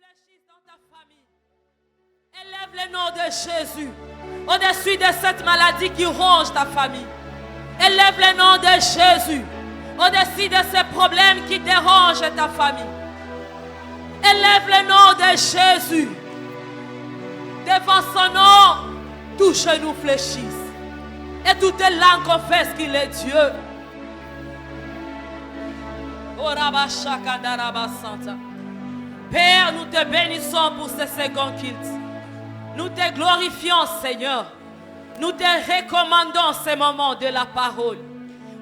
fléchisse dans ta famille. Élève le nom de Jésus au-dessus de cette maladie qui ronge ta famille. Élève le nom de Jésus au-dessus de ces problèmes qui dérangent ta famille. Élève le nom de Jésus. Devant son nom, tous genoux fléchissent. Et toutes les langues confessent qu'il est Dieu. Père, nous te bénissons pour ce second culte. Nous te glorifions, Seigneur. Nous te recommandons ces moments de la parole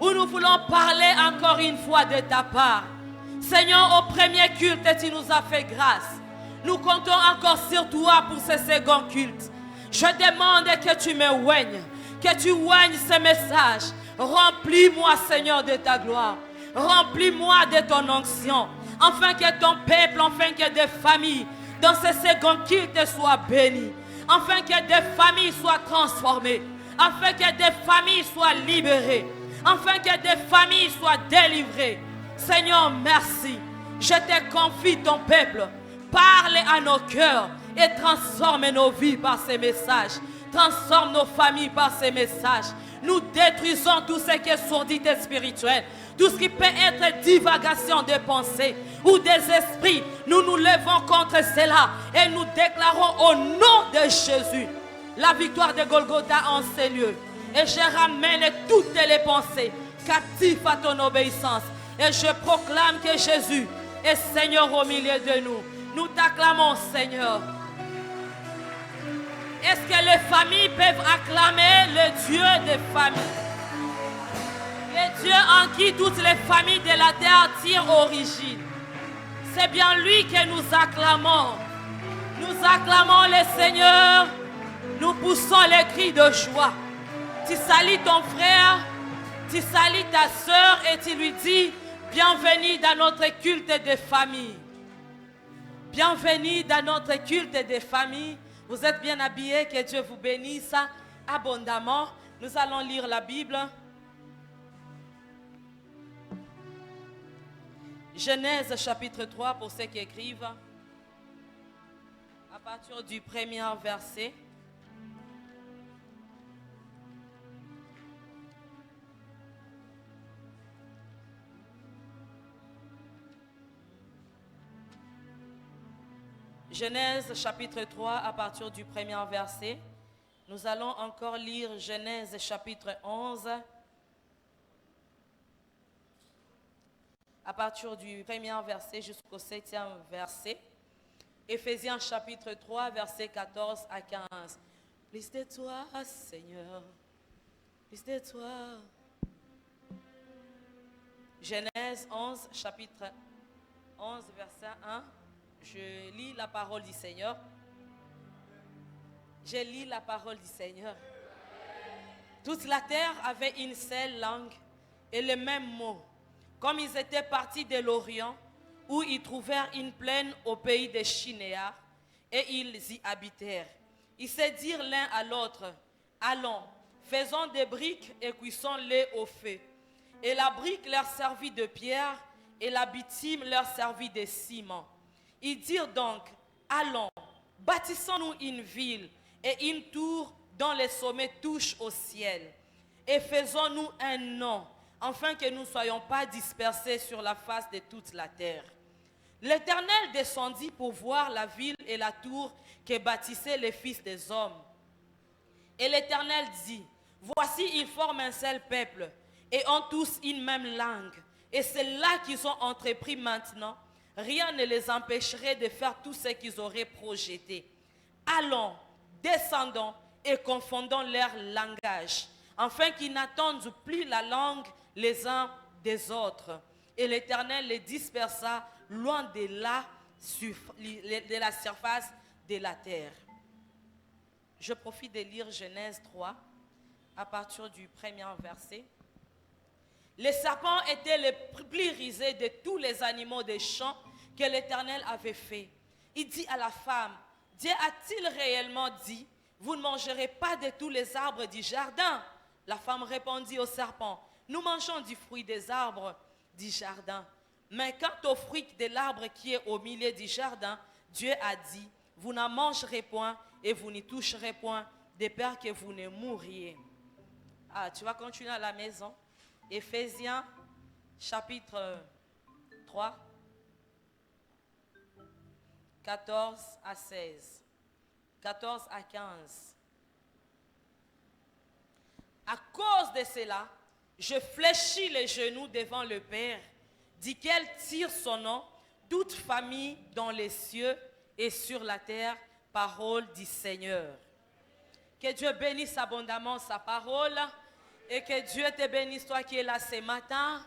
où nous voulons parler encore une fois de ta part. Seigneur, au premier culte, tu nous as fait grâce. Nous comptons encore sur toi pour ce second culte. Je demande que tu me oignes, que tu oignes ce message. Remplis-moi, Seigneur, de ta gloire. Remplis-moi de ton onction. Afin que ton peuple, afin que des familles dans ce second culte soient bénies. Afin que des familles soient transformées. Afin que des familles soient libérées. Afin que des familles soient délivrées. Seigneur, merci. Je te confie ton peuple. Parle à nos cœurs et transforme nos vies par ces messages. Transforme nos familles par ces messages. Nous détruisons tout ce qui est sourdité spirituelle. Tout ce qui peut être divagation de pensée ou des esprits. Nous nous levons contre cela et nous déclarons au nom de Jésus la victoire de Golgotha en ces lieux. Et je ramène toutes les pensées captives à ton obéissance. Et je proclame que Jésus est Seigneur au milieu de nous. Nous t'acclamons, Seigneur. Est-ce que les familles peuvent acclamer le Dieu des familles? Le Dieu en qui toutes les familles de la terre tirent origine. C'est bien lui que nous acclamons. Nous acclamons le Seigneur. Nous poussons les cris de joie. Tu salues ton frère, tu salues ta soeur et tu lui dis bienvenue dans notre culte de famille. Bienvenue dans notre culte de famille. Vous êtes bien habillés, que Dieu vous bénisse abondamment. Nous allons lire la Bible. Genèse chapitre 3 pour ceux qui écrivent. À partir du premier verset. Genèse chapitre 3 à partir du premier verset. Nous allons encore lire Genèse chapitre 11 à partir du premier verset jusqu'au 7e verset. Éphésiens chapitre 3 verset 14 à 15. Plus de toi, Seigneur. Plus de toi. Genèse 11 chapitre 11 verset 1. Je lis la parole du Seigneur. Je lis la parole du Seigneur. Toute la terre avait une seule langue et les mêmes mots. Comme ils étaient partis de l'Orient, où ils trouvèrent une plaine au pays des Chinéars, et ils y habitèrent. Ils se dirent l'un à l'autre, allons, faisons des briques et cuisons-les au feu. Et la brique leur servit de pierre, et la bitume leur servit de ciment. Ils dirent donc, allons, bâtissons-nous une ville et une tour dont les sommets touchent au ciel. Et faisons-nous un nom, afin que nous ne soyons pas dispersés sur la face de toute la terre. L'Éternel descendit pour voir la ville et la tour que bâtissaient les fils des hommes. Et l'Éternel dit, voici ils forment un seul peuple et ont tous une même langue. Et c'est là qu'ils ont entrepris maintenant. Rien ne les empêcherait de faire tout ce qu'ils auraient projeté. Allons, descendons et confondons leur langage, afin qu'ils n'entendent plus la langue les uns des autres. Et l'Éternel les dispersa loin de la surface de la terre. Je profite de lire Genèse 3 à partir du premier verset. Les serpents étaient les plus rusés de tous les animaux des champs que l'Éternel avait fait. Il dit à la femme, Dieu a-t-il réellement dit, vous ne mangerez pas de tous les arbres du jardin? La femme répondit au serpent, nous mangeons du fruit des arbres du jardin. Mais quant au fruit de l'arbre qui est au milieu du jardin, Dieu a dit, vous n'en mangerez point et vous n'y toucherez point, de peur que vous ne mouriez. Ah, tu vas continuer à la maison. Éphésiens, chapitre 3, 14 à 16, 14 à 15. À cause de cela, je fléchis les genoux devant le Père, duquel tire son nom, toute famille dans les cieux et sur la terre, parole du Seigneur. Que Dieu bénisse abondamment sa parole et que Dieu te bénisse, toi qui es là ce matin.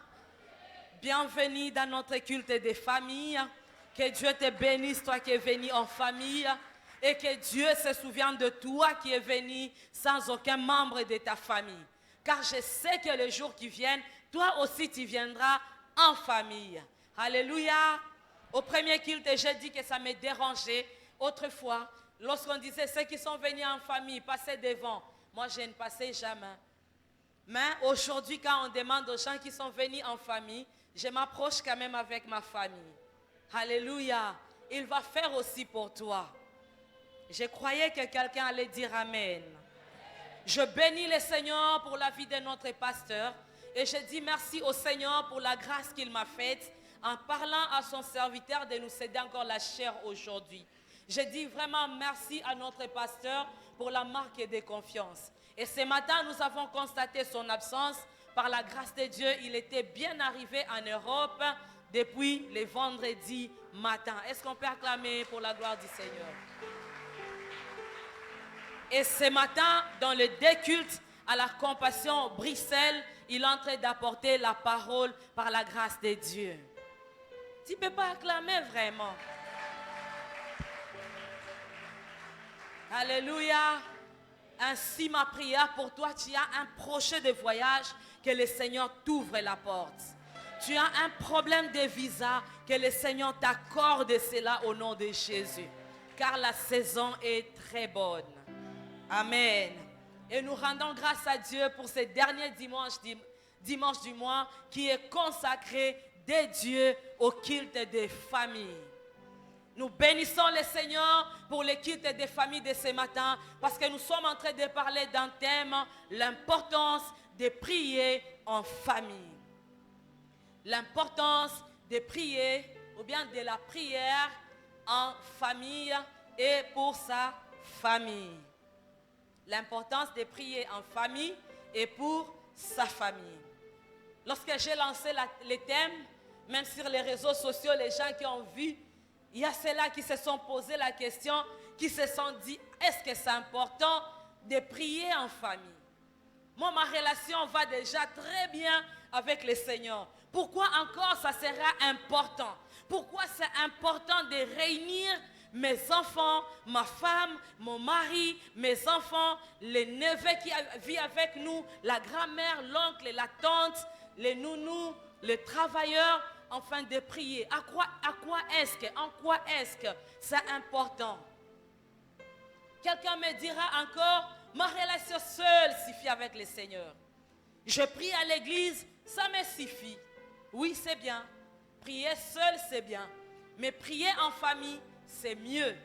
Bienvenue dans notre culte des familles. Que Dieu te bénisse, toi qui es venu en famille. Et que Dieu se souvienne de toi qui es venu sans aucun membre de ta famille. Car je sais que le jour qui vient, toi aussi tu viendras en famille. Alléluia. Au premier culte, j'ai dit que ça me dérangeait. Autrefois, lorsqu'on disait ceux qui sont venus en famille, passez devant. Moi, je ne passais jamais. Mais aujourd'hui, quand on demande aux gens qui sont venus en famille, je m'approche quand même avec ma famille. Alléluia. Il va faire aussi pour toi. Je croyais que quelqu'un allait dire Amen. Je bénis le Seigneur pour la vie de notre pasteur. Et je dis merci au Seigneur pour la grâce qu'il m'a faite en parlant à son serviteur de nous céder encore la chair aujourd'hui. Je dis vraiment merci à notre pasteur pour la marque de confiance. Et ce matin, nous avons constaté son absence. Par la grâce de Dieu, il était bien arrivé en Europe depuis le vendredi matin. Est-ce qu'on peut acclamer pour la gloire du Seigneur? Et ce matin, dans le déculte à la compassion Bruxelles, il est en train d'apporter la parole par la grâce de Dieu. Tu ne peux pas acclamer vraiment. Alléluia. Ainsi ma prière pour toi, tu as un projet de voyage, que le Seigneur t'ouvre la porte. Tu as un problème de visa, que le Seigneur t'accorde cela au nom de Jésus. Car la saison est très bonne. Amen. Et nous rendons grâce à Dieu pour ce dernier dimanche du mois qui est consacré de Dieu au culte des familles. Nous bénissons le Seigneur pour le culte des familles de ce matin parce que nous sommes en train de parler d'un thème, l'importance de prier en famille. L'importance de prier ou bien de la prière en famille et pour sa famille. L'importance de prier en famille et pour sa famille. Lorsque j'ai lancé le thème, même sur les réseaux sociaux, les gens qui ont vu, il y a ceux-là qui se sont posé la question, qui se sont dit, est-ce que c'est important de prier en famille? Moi, ma relation va déjà très bien avec le Seigneur. Pourquoi encore ça sera important? Pourquoi c'est important de réunir mes enfants, ma femme, mon mari, mes enfants, les neveux qui vivent avec nous, la grand-mère, l'oncle, la tante, les nounous, les travailleurs, afin de prier. En quoi est-ce que c'est important? Quelqu'un me dira encore, ma relation seule suffit avec le Seigneur. Je prie à l'église, ça me suffit. Oui, c'est bien. Prier seul, c'est bien. Mais prier en famille, c'est mieux.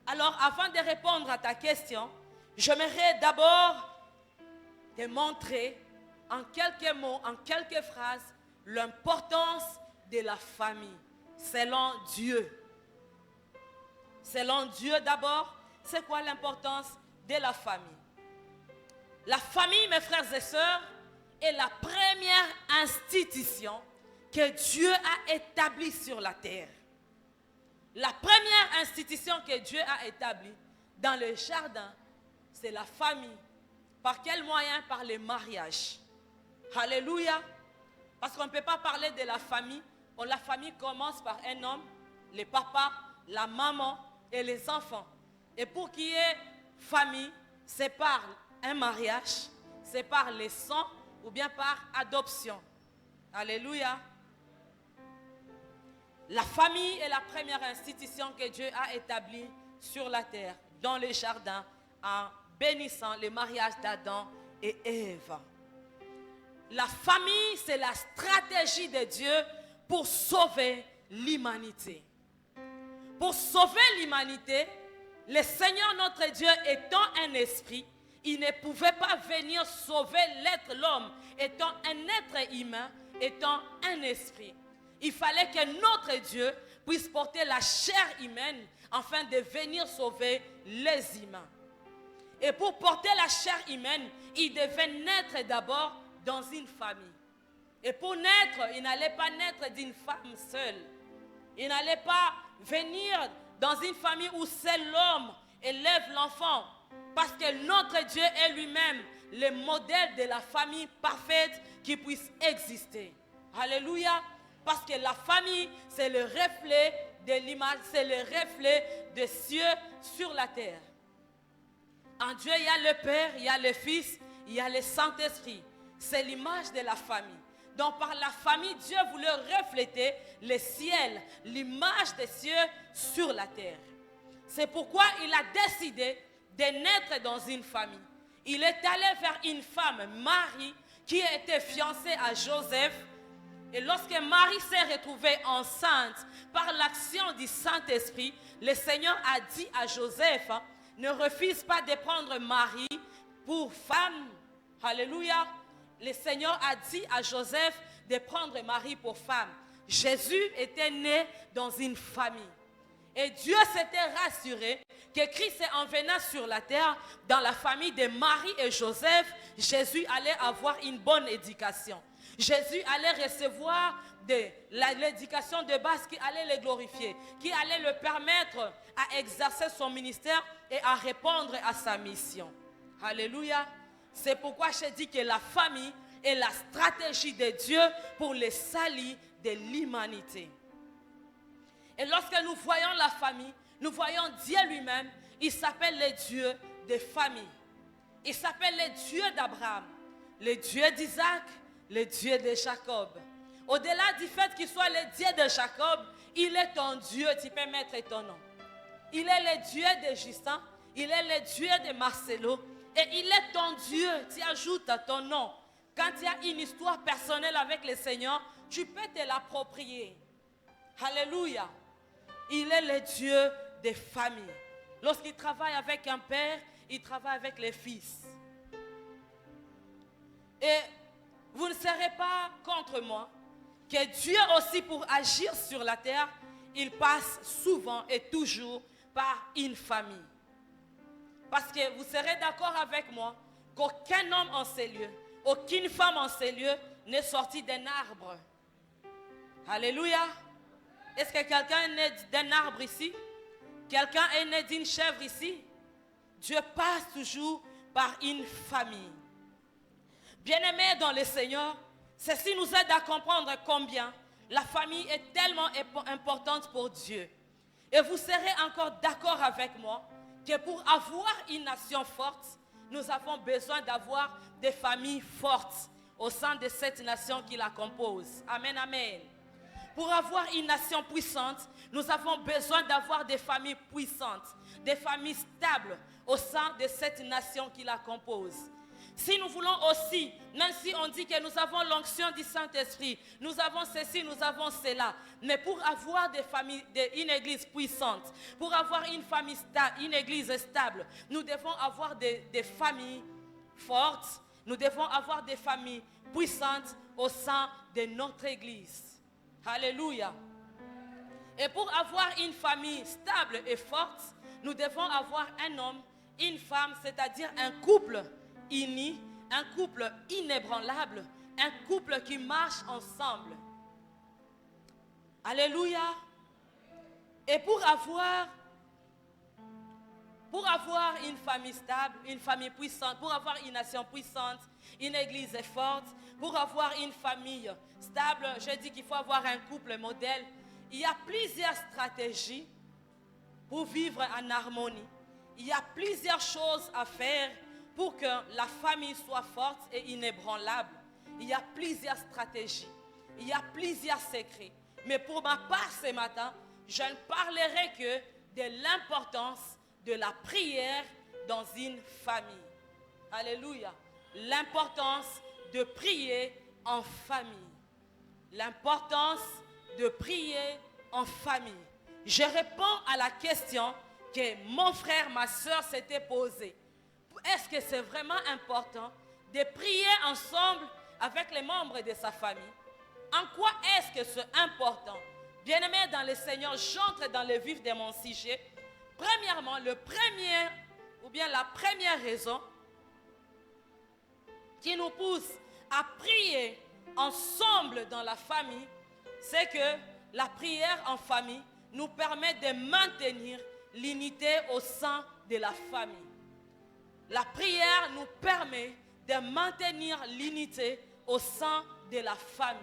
Alors, avant de répondre à ta question, j'aimerais d'abord te montrer en quelques mots, en quelques phrases, l'importance de la famille, selon Dieu. Selon Dieu d'abord, c'est quoi l'importance de la famille? La famille, mes frères et sœurs, est la première institution que Dieu a établie sur la terre. La première institution que Dieu a établie dans le jardin, c'est la famille. Par quel moyen? Par le mariage. Alléluia. Parce qu'on ne peut pas parler de la famille. La famille commence par un homme, le papa, la maman et les enfants. Et pour qu'il y ait famille, c'est par un mariage, c'est par le sang ou bien par adoption. Alléluia. La famille est la première institution que Dieu a établie sur la terre, dans le jardin, en bénissant le mariage d'Adam et Ève. La famille, c'est la stratégie de Dieu pour sauver l'humanité. pour sauver l'humanité, le Seigneur notre Dieu étant un esprit, il ne pouvait pas venir sauver l'être, l'homme, étant un être humain, étant un esprit. Il fallait que notre Dieu puisse porter la chair humaine afin de venir sauver les humains. Et pour porter la chair humaine, il devait naître d'abord dans une famille. Et pour naître, il n'allait pas naître d'une femme seule. Il n'allait pas venir dans une famille où seul l'homme élève l'enfant. Parce que notre Dieu est lui-même le modèle de la famille parfaite qui puisse exister. Alléluia. Parce que la famille, c'est le reflet de l'image, c'est le reflet des cieux sur la terre. En Dieu, il y a le Père, il y a le Fils, il y a le Saint-Esprit. C'est l'image de la famille. Donc par la famille, Dieu voulait refléter le ciel, l'image des cieux sur la terre. C'est pourquoi il a décidé de naître dans une famille. Il est allé vers une femme, Marie, qui était fiancée à Joseph. Et lorsque Marie s'est retrouvée enceinte par l'action du Saint-Esprit, le Seigneur a dit à Joseph, ne refuse pas de prendre Marie pour femme. Alléluia. Le Seigneur a dit à Joseph de prendre Marie pour femme. Jésus était né dans une famille. Et Dieu s'était rassuré que Christ en venant sur la terre, dans la famille de Marie et Joseph, Jésus allait avoir une bonne éducation. Jésus allait recevoir l'éducation de base qui allait le glorifier, qui allait le permettre à exercer son ministère et à répondre à sa mission. Alléluia. C'est pourquoi je dis que la famille est la stratégie de Dieu pour le salut de l'humanité. Et lorsque nous voyons la famille, nous voyons Dieu lui-même. Il s'appelle le Dieu des familles. Il s'appelle le Dieu d'Abraham, le Dieu d'Isaac, le Dieu de Jacob. Au-delà du fait qu'il soit le Dieu de Jacob, il est ton Dieu, tu peux mettre ton nom. Il est le Dieu de Justin, il est le Dieu de Marcelo, et il est ton Dieu, tu ajoutes à ton nom. Quand il y a une histoire personnelle avec le Seigneur, tu peux te l'approprier. Alléluia. Il est le Dieu des familles. Lorsqu'il travaille avec un père, il travaille avec les fils. Et vous ne serez pas contre moi que Dieu aussi, pour agir sur la terre, il passe souvent et toujours par une famille. Parce que vous serez d'accord avec moi qu'aucun homme en ces lieux, aucune femme en ces lieux n'est sortie d'un arbre. Alléluia. Est-ce que quelqu'un est né d'un arbre ici? Quelqu'un est né d'une chèvre ici? Dieu passe toujours par une famille. Bien-aimés dans le Seigneur, ceci nous aide à comprendre combien la famille est tellement importante pour Dieu. Et vous serez encore d'accord avec moi que pour avoir une nation forte, nous avons besoin d'avoir des familles fortes au sein de cette nation qui la compose. Amen, amen. Pour avoir une nation puissante, nous avons besoin d'avoir des familles puissantes, des familles stables au sein de cette nation qui la compose. Si nous voulons aussi, même si on dit que nous avons l'onction du Saint-Esprit, nous avons ceci, nous avons cela, mais pour avoir des familles, une église puissante, pour avoir une famille stable, une église stable, nous devons avoir des familles fortes, nous devons avoir des familles puissantes au sein de notre église. Alléluia. Et pour avoir une famille stable et forte, nous devons avoir un homme, une femme, c'est-à-dire un couple uni, un couple inébranlable, un couple qui marche ensemble. Alléluia. Et pour avoir une famille stable, une famille puissante, pour avoir une nation puissante, une église forte, pour avoir une famille stable, je dis qu'il faut avoir un couple modèle. Il y a plusieurs stratégies pour vivre en harmonie. Il y a plusieurs choses à faire pour que la famille soit forte et inébranlable. Il y a plusieurs stratégies. Il y a plusieurs secrets. Mais pour ma part ce matin, je ne parlerai que de l'importance de la prière dans une famille. Alléluia. L'importance de prier en famille. L'importance de prier en famille. je réponds à la question que mon frère, ma soeur s'était posée. Est-ce que c'est vraiment important de prier ensemble avec les membres de sa famille? En quoi est-ce que c'est important? Bien-aimés dans le Seigneur, j'entre dans le vif de mon sujet. Premièrement, la première raison qui nous pousse à prier ensemble dans la famille, c'est que la prière en famille nous permet de maintenir l'unité au sein de la famille. La prière nous permet de maintenir l'unité au sein de la famille.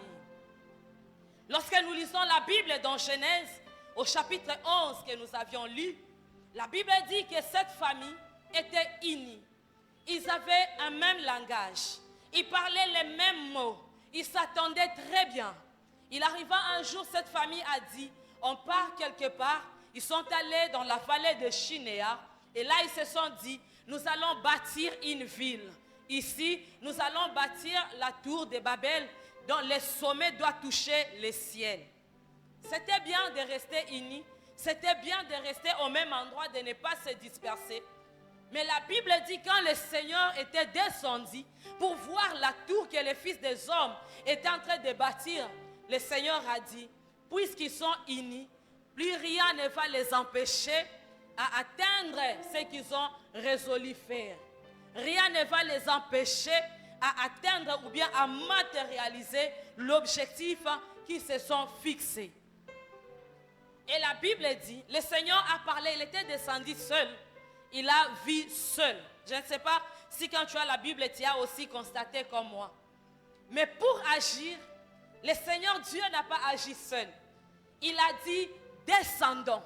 Lorsque nous lisons la Bible dans Genèse, au chapitre 11 que nous avions lu, la Bible dit que cette famille était unie. Ils avaient un même langage. Ils parlaient les mêmes mots. Ils s'attendaient très bien. Il arriva un jour, cette famille a dit, on part quelque part. Ils sont allés dans la vallée de Shinéar. Et là, ils se sont dit, nous allons bâtir une ville. Ici, nous allons bâtir la tour de Babel, dont le sommet doit toucher le ciel. C'était bien de rester unis. C'était bien de rester au même endroit, de ne pas se disperser. Mais la Bible dit quand le Seigneur était descendu pour voir la tour que les fils des hommes étaient en train de bâtir, le Seigneur a dit, puisqu'ils sont unis, plus rien ne va les empêcher à atteindre ce qu'ils ont résolu faire. Rien ne va les empêcher à atteindre ou bien à matérialiser l'objectif qu'ils se sont fixés. Et la Bible dit, le Seigneur a parlé, il était descendu seul. Il a vu seul. Je ne sais pas si quand tu as la Bible, tu as aussi constaté comme moi. Mais pour agir, le Seigneur Dieu n'a pas agi seul. Il a dit, descendons.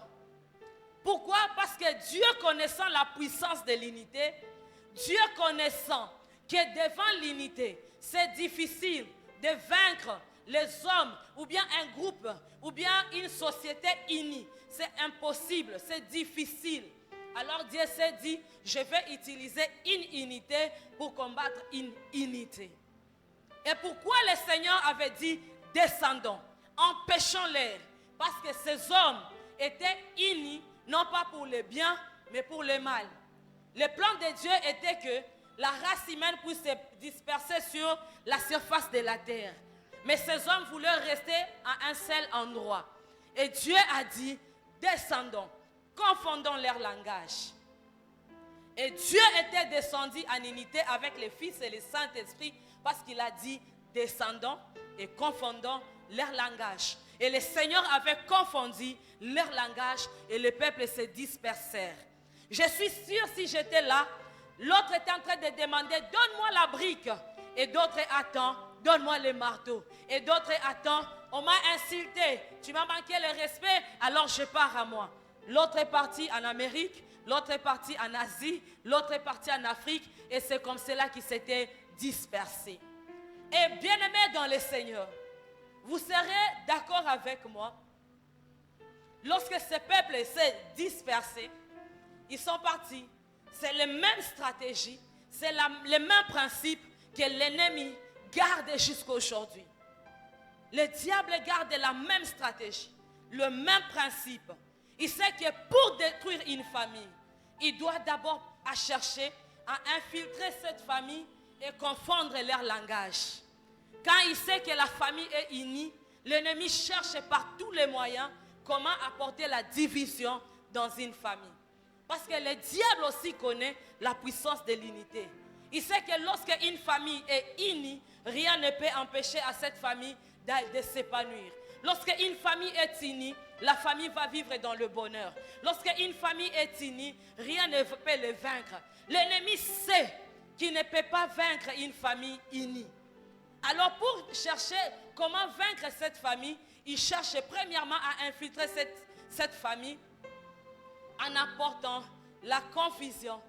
Pourquoi? Parce que Dieu connaissant la puissance de l'unité, Dieu connaissant que devant l'unité, c'est difficile de vaincre les hommes, ou bien un groupe, ou bien une société unie. C'est impossible, c'est difficile. Alors Dieu s'est dit, je vais utiliser une unité pour combattre une unité. Et pourquoi le Seigneur avait dit, descendons, empêchons-les? Parce que ces hommes étaient unis, non pas pour le bien, mais pour le mal. Le plan de Dieu était que la race humaine puisse se disperser sur la surface de la terre. Mais ces hommes voulaient rester à un seul endroit. Et Dieu a dit, descendons, confondons leur langage. Et Dieu était descendu en unité avec le Fils et le Saint-Esprit parce qu'il a dit, descendons et confondons leur langage. Et le Seigneur avait confondu leur langage et le peuple se dispersèrent. Je suis sûre, si j'étais là, l'autre était en train de demander, donne-moi la brique. Et d'autres attendent, donne-moi le marteau. Et d'autres attendent, on m'a insulté, tu m'as manqué le respect, alors je pars à moi. L'autre est parti en Amérique, l'autre est parti en Asie, l'autre est parti en Afrique. Et c'est comme cela qu'ils s'étaient dispersés. Et bien-aimés dans le Seigneur, vous serez d'accord avec moi, lorsque ce peuple s'est dispersé, ils sont partis. C'est la même stratégie, c'est le même principe que l'ennemi garde jusqu'à aujourd'hui. Le diable garde la même stratégie, le même principe. Il sait que pour détruire une famille, il doit d'abord chercher à infiltrer cette famille et confondre leur langage. Quand il sait que la famille est unie, l'ennemi cherche par tous les moyens comment apporter la division dans une famille. Parce que le diable aussi connaît la puissance de l'unité. Il sait que lorsque une famille est unie, rien ne peut empêcher à cette famille de s'épanouir. Lorsque une famille est unie, la famille va vivre dans le bonheur. Lorsque une famille est unie, rien ne peut le vaincre. L'ennemi sait qu'il ne peut pas vaincre une famille unie. Alors pour chercher comment vaincre cette famille, il cherche premièrement à infiltrer cette famille en apportant la confusion,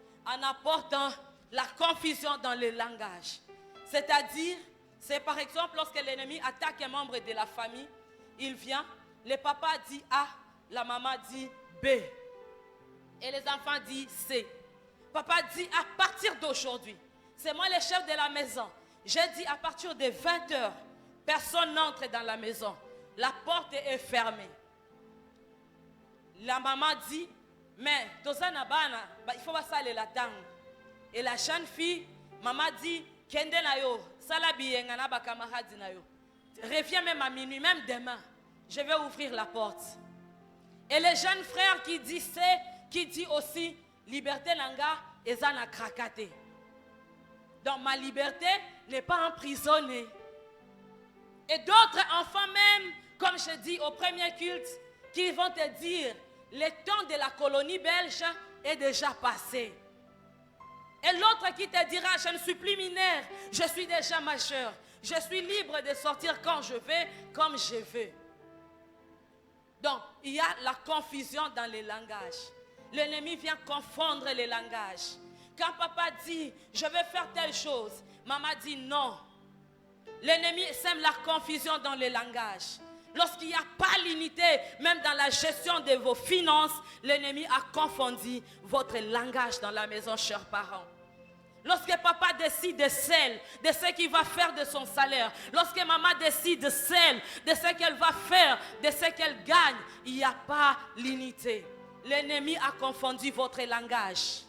dans le langage. C'est-à-dire, c'est par exemple lorsque l'ennemi attaque un membre de la famille, il vient, le papa dit A, la maman dit B. Et les enfants disent C. Papa dit à partir d'aujourd'hui, c'est moi le chef de la maison. J'ai dit à partir de 20h, personne n'entre dans la maison. La porte est fermée. La maman dit, mais il faut pas aller la tang. Et la jeune fille, maman dit, kende na yo, salabi ngana ba camarade na yo. Reviens même à minuit, même demain, je vais ouvrir la porte. Et le jeune frère qui dit aussi, liberté nanga, ezana krakate. Donc ma liberté n'est pas emprisonnée. Et d'autres enfants même, comme je dis au premier culte, qui vont te dire, le temps de la colonie belge est déjà passé. Et l'autre qui te dira, je ne suis plus mineur, je suis déjà majeur. Je suis libre de sortir quand je veux, comme je veux. Donc, il y a la confusion dans les langages. L'ennemi vient confondre les langages. Quand papa dit, je vais faire telle chose, maman dit non. L'ennemi sème la confusion dans les langages. Lorsqu'il n'y a pas l'unité, même dans la gestion de vos finances, l'ennemi a confondu votre langage dans la maison, chers parents. Lorsque papa décide de celle, de ce qu'il va faire de son salaire, lorsque maman décide de celle, de ce qu'elle va faire, de ce qu'elle gagne, il n'y a pas l'unité. L'ennemi a confondu votre langage.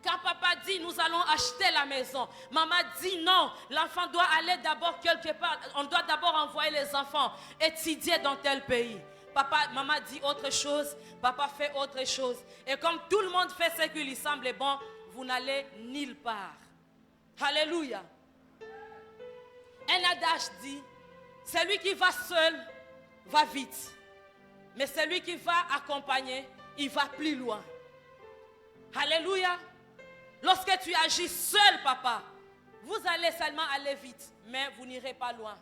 Quand papa dit nous allons acheter la maison, maman dit non, l'enfant doit aller d'abord quelque part, on doit d'abord envoyer les enfants étudier dans tel pays. Maman dit autre chose, papa fait autre chose. Et comme tout le monde fait ce qui lui semble bon, vous n'allez nulle part. Alléluia. Un adage dit, celui qui va seul va vite. Mais celui qui va accompagner, il va plus loin. Alléluia. Lorsque tu agis seul, papa, vous allez seulement aller vite, mais vous n'irez pas loin.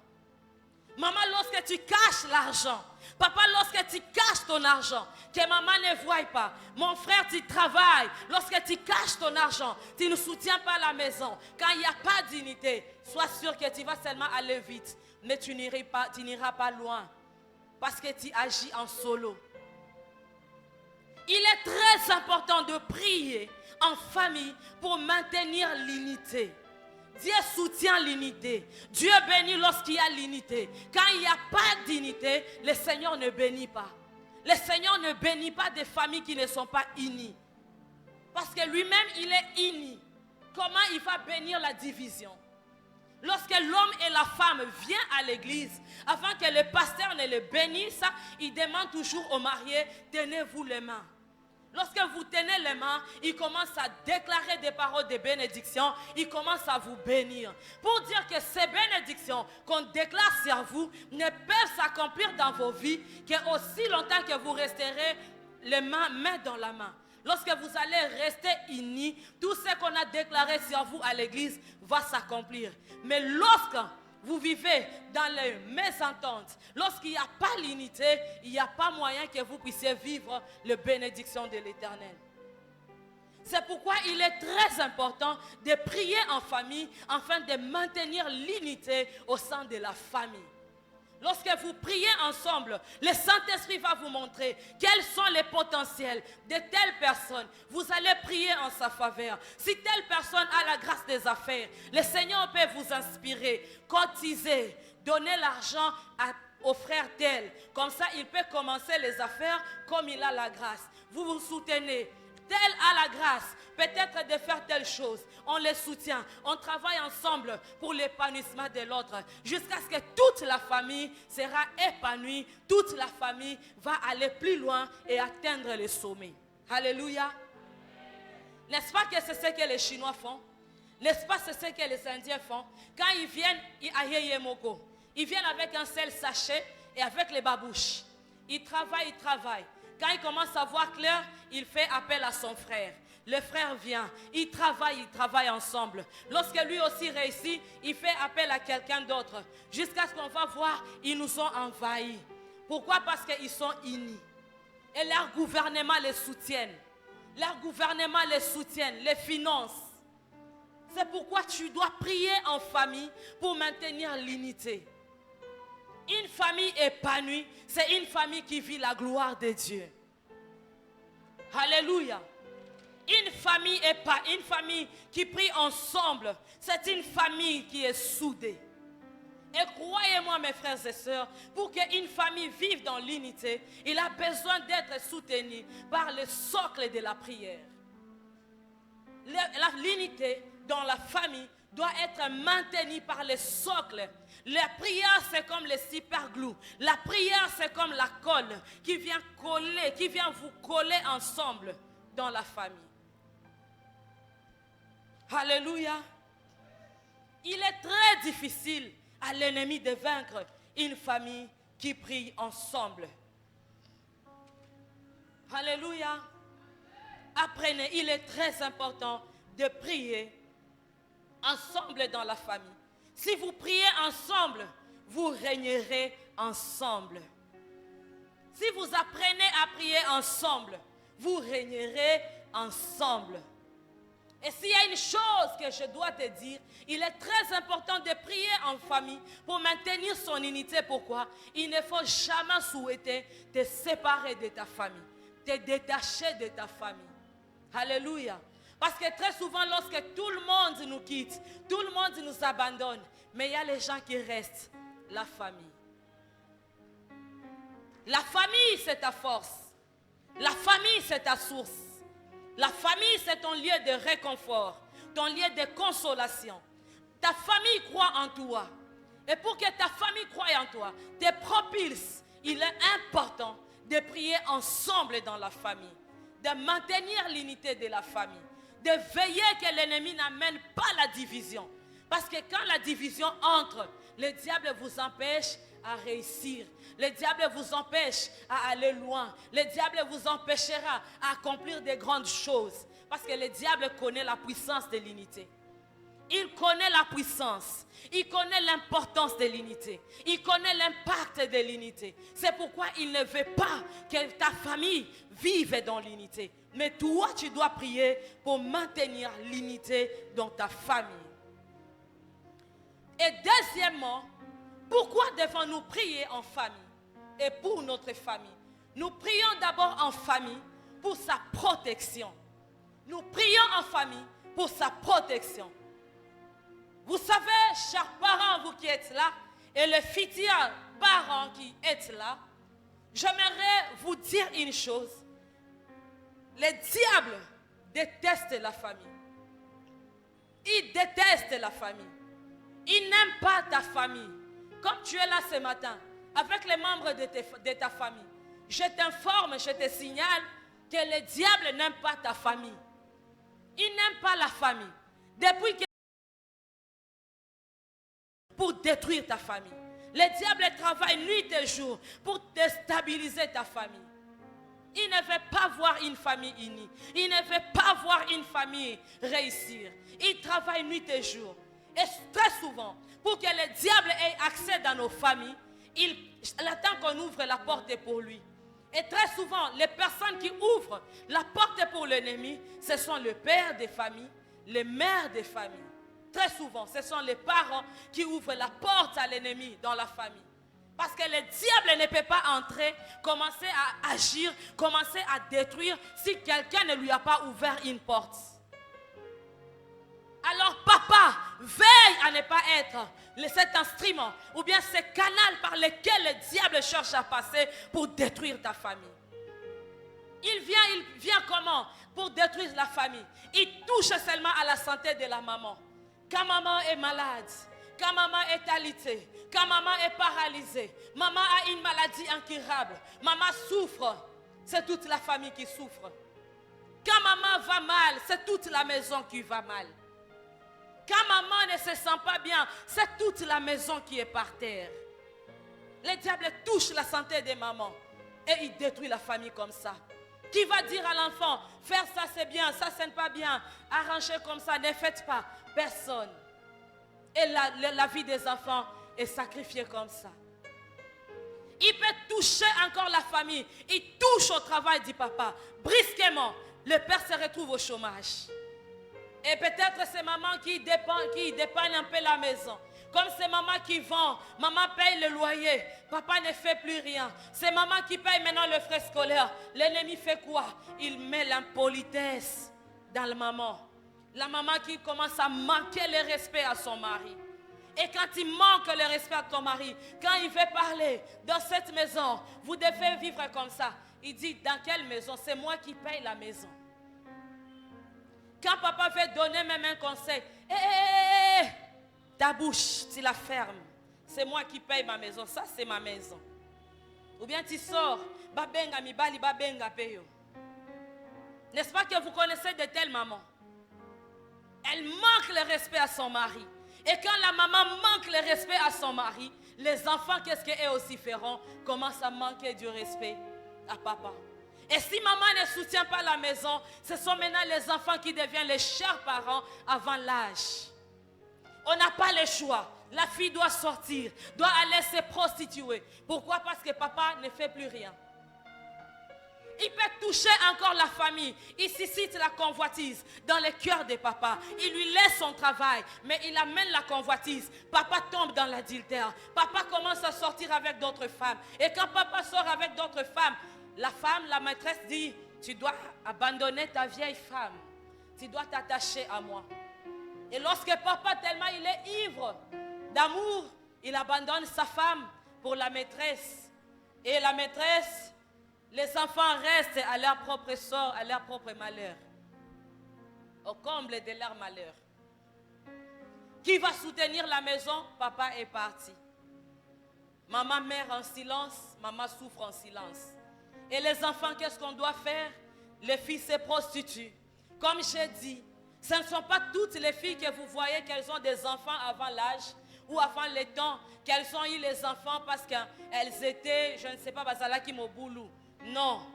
Maman, lorsque tu caches l'argent, papa, lorsque tu caches ton argent, que maman ne voie pas, mon frère, tu travailles, lorsque tu caches ton argent, tu ne soutiens pas la maison, quand il n'y a pas d'unité, sois sûr que tu vas seulement aller vite, mais tu n'iras pas loin, parce que tu agis en solo. Il est très important de prier en famille pour maintenir l'unité. Dieu soutient l'unité. Dieu bénit lorsqu'il y a l'unité. Quand il n'y a pas d'unité, le Seigneur ne bénit pas. Le Seigneur ne bénit pas des familles qui ne sont pas unies. Parce que lui-même, il est uni. Comment il va bénir la division? Lorsque l'homme et la femme viennent à l'église, avant que le pasteur ne les bénisse, il demande toujours aux mariés, tenez-vous les mains. Lorsque vous tenez les mains, il commence à déclarer des paroles de bénédiction. Il commence à vous bénir. Pour dire que ces bénédictions qu'on déclare sur vous ne peuvent s'accomplir dans vos vies qu'aussi longtemps que vous resterez les mains dans la main. Lorsque vous allez rester unis, tout ce qu'on a déclaré sur vous à l'église va s'accomplir. Mais lorsque vous vivez dans les mésententes, lorsqu'il n'y a pas l'unité, il n'y a pas moyen que vous puissiez vivre les bénédictions de l'Éternel. C'est pourquoi il est très important de prier en famille afin de maintenir l'unité au sein de la famille. Lorsque vous priez ensemble, le Saint-Esprit va vous montrer quels sont les potentiels de telle personne. Vous allez prier en sa faveur. Si telle personne a la grâce des affaires, le Seigneur peut vous inspirer, cotiser, donner l'argent au frère tel. Comme ça, il peut commencer les affaires comme il a la grâce. Vous vous soutenez. Tel a la grâce, peut-être de faire telle chose. On les soutient, on travaille ensemble pour l'épanouissement de l'autre. Jusqu'à ce que toute la famille sera épanouie. Toute la famille va aller plus loin et atteindre le sommet. Alléluia. N'est-ce pas que c'est ce que les Chinois font? N'est-ce pas c'est ce que les Indiens font? Quand ils viennent à Yeyemoko, ils viennent avec un seul sachet et avec les babouches. Ils travaillent. Quand il commence à voir clair, il fait appel à son frère. Le frère vient, il travaille ensemble. Lorsque lui aussi réussit, il fait appel à quelqu'un d'autre. Jusqu'à ce qu'on va voir, ils nous ont envahis. Pourquoi? Parce qu'ils sont unis. Et leur gouvernement les soutient. Leur gouvernement les soutient, les finance. C'est pourquoi tu dois prier en famille pour maintenir l'unité. Une famille épanouie, c'est une famille qui vit la gloire de Dieu. Alléluia. Une famille qui prie ensemble, c'est une famille qui est soudée. Et croyez-moi, mes frères et sœurs, pour qu'une famille vive dans l'unité, il a besoin d'être soutenu par le socle de la prière. L'unité dans la famille doit être maintenue par le socle. La prière, c'est comme le superglue. La prière, c'est comme la colle qui vient coller, qui vient vous coller ensemble dans la famille. Alléluia. Il est très difficile à l'ennemi de vaincre une famille qui prie ensemble. Alléluia. Apprenez, il est très important de prier ensemble dans la famille. Si vous priez ensemble, vous régnerez ensemble. Si vous apprenez à prier ensemble, vous régnerez ensemble. Et s'il y a une chose que je dois te dire, il est très important de prier en famille pour maintenir son unité. Pourquoi? Il ne faut jamais souhaiter te séparer de ta famille, te détacher de ta famille. Alléluia. Parce que très souvent, lorsque tout le monde nous quitte, tout le monde nous abandonne, mais il y a les gens qui restent, la famille. La famille, c'est ta force. La famille, c'est ta source. La famille, c'est ton lieu de réconfort, ton lieu de consolation. Ta famille croit en toi. Et pour que ta famille croie en toi, te propulse, il est important de prier ensemble dans la famille, de maintenir l'unité de la famille, de veiller que l'ennemi n'amène pas la division. Parce que quand la division entre, le diable vous empêche à réussir. Le diable vous empêche à aller loin. Le diable vous empêchera à accomplir de grandes choses. Parce que le diable connaît la puissance de l'unité. Il connaît la puissance. Il connaît l'importance de l'unité. Il connaît l'impact de l'unité. C'est pourquoi il ne veut pas que ta famille vive dans l'unité. Mais toi, tu dois prier pour maintenir l'unité dans ta famille. Et deuxièmement, pourquoi devons-nous prier en famille et pour notre famille? Nous prions d'abord en famille pour sa protection. Nous prions en famille pour sa protection. Vous savez, chers parents, vous qui êtes là, et les futurs parents qui êtes là, j'aimerais vous dire une chose. Le diable déteste la famille. Il déteste la famille. Il n'aime pas ta famille. Comme tu es là ce matin, avec les membres de ta famille, je t'informe, je te signale que le diable n'aime pas ta famille. Il n'aime pas la famille. Depuis que pour détruire ta famille. Le diable travaille nuit et jour pour déstabiliser ta famille. Il ne veut pas voir une famille unie. Il ne veut pas voir une famille réussir. Il travaille nuit et jour. Et très souvent, pour que le diable ait accès dans nos familles, il attend qu'on ouvre la porte pour lui. Et très souvent, les personnes qui ouvrent la porte pour l'ennemi, ce sont le père des familles, les mères des familles. Très souvent, ce sont les parents qui ouvrent la porte à l'ennemi dans la famille. Parce que le diable ne peut pas entrer, commencer à agir, commencer à détruire si quelqu'un ne lui a pas ouvert une porte. Alors papa, veille à ne pas être cet instrument ou bien ce canal par lequel le diable cherche à passer pour détruire ta famille. Il vient comment? Pour détruire la famille. Il touche seulement à la santé de la maman. Quand maman est malade, quand maman est alitée, quand maman est paralysée, maman a une maladie incurable, maman souffre, c'est toute la famille qui souffre. Quand maman va mal, c'est toute la maison qui va mal. Quand maman ne se sent pas bien, c'est toute la maison qui est par terre. Le diable touche la santé des mamans et il détruit la famille comme ça. Qui va dire à l'enfant, faire ça c'est bien, ça c'est pas bien, arranger comme ça, ne faites pas. Personne. Et la vie des enfants est sacrifiée comme ça. Il peut toucher encore la famille. Il touche au travail du papa. Brusquement, le père se retrouve au chômage. Et peut-être c'est maman qui dépanne un peu la maison. Comme c'est maman qui vend, maman paye le loyer, papa ne fait plus rien. C'est maman qui paye maintenant le frais scolaire. L'ennemi fait quoi? Il met l'impolitesse dans la maman. La maman qui commence à manquer le respect à son mari. Et quand il manque le respect à ton mari, quand il veut parler dans cette maison, vous devez vivre comme ça. Il dit, dans quelle maison? C'est moi qui paye la maison. Quand papa veut donner même un conseil, ta bouche, tu la fermes. C'est moi qui paye ma maison. Ça, c'est ma maison. Ou bien tu sors, babenga mibali, babenga peyo. N'est-ce pas que vous connaissez de telles mamans? Elle manque le respect à son mari. Et quand la maman manque le respect à son mari, les enfants, qu'est-ce qu'eux aussi feront? Commencent à manquer du respect à papa. Et si maman ne soutient pas la maison, ce sont maintenant les enfants qui deviennent les chers parents avant l'âge. On n'a pas le choix. La fille doit sortir, doit aller se prostituer. Pourquoi? Parce que papa ne fait plus rien. Il peut toucher encore la famille. Il suscite la convoitise dans le cœur de papa. Il lui laisse son travail, mais il amène la convoitise. Papa tombe dans l'adultère. Papa commence à sortir avec d'autres femmes. Et quand papa sort avec d'autres femmes, la maîtresse dit, tu dois abandonner ta vieille femme. Tu dois t'attacher à moi. Et lorsque papa, tellement il est ivre d'amour, il abandonne sa femme pour la maîtresse. Et la maîtresse, les enfants restent à leur propre sort, à leur propre malheur. Au comble de leur malheur. Qui va soutenir la maison? Papa est parti. Maman meurt en silence, maman souffre en silence. Et les enfants, qu'est-ce qu'on doit faire? Les filles se prostituent. Comme j'ai dit, ce ne sont pas toutes les filles que vous voyez qu'elles ont des enfants avant l'âge ou avant le temps, qu'elles ont eu les enfants parce qu'elles étaient, je ne sais pas, Bazalaki Moboulou. Non.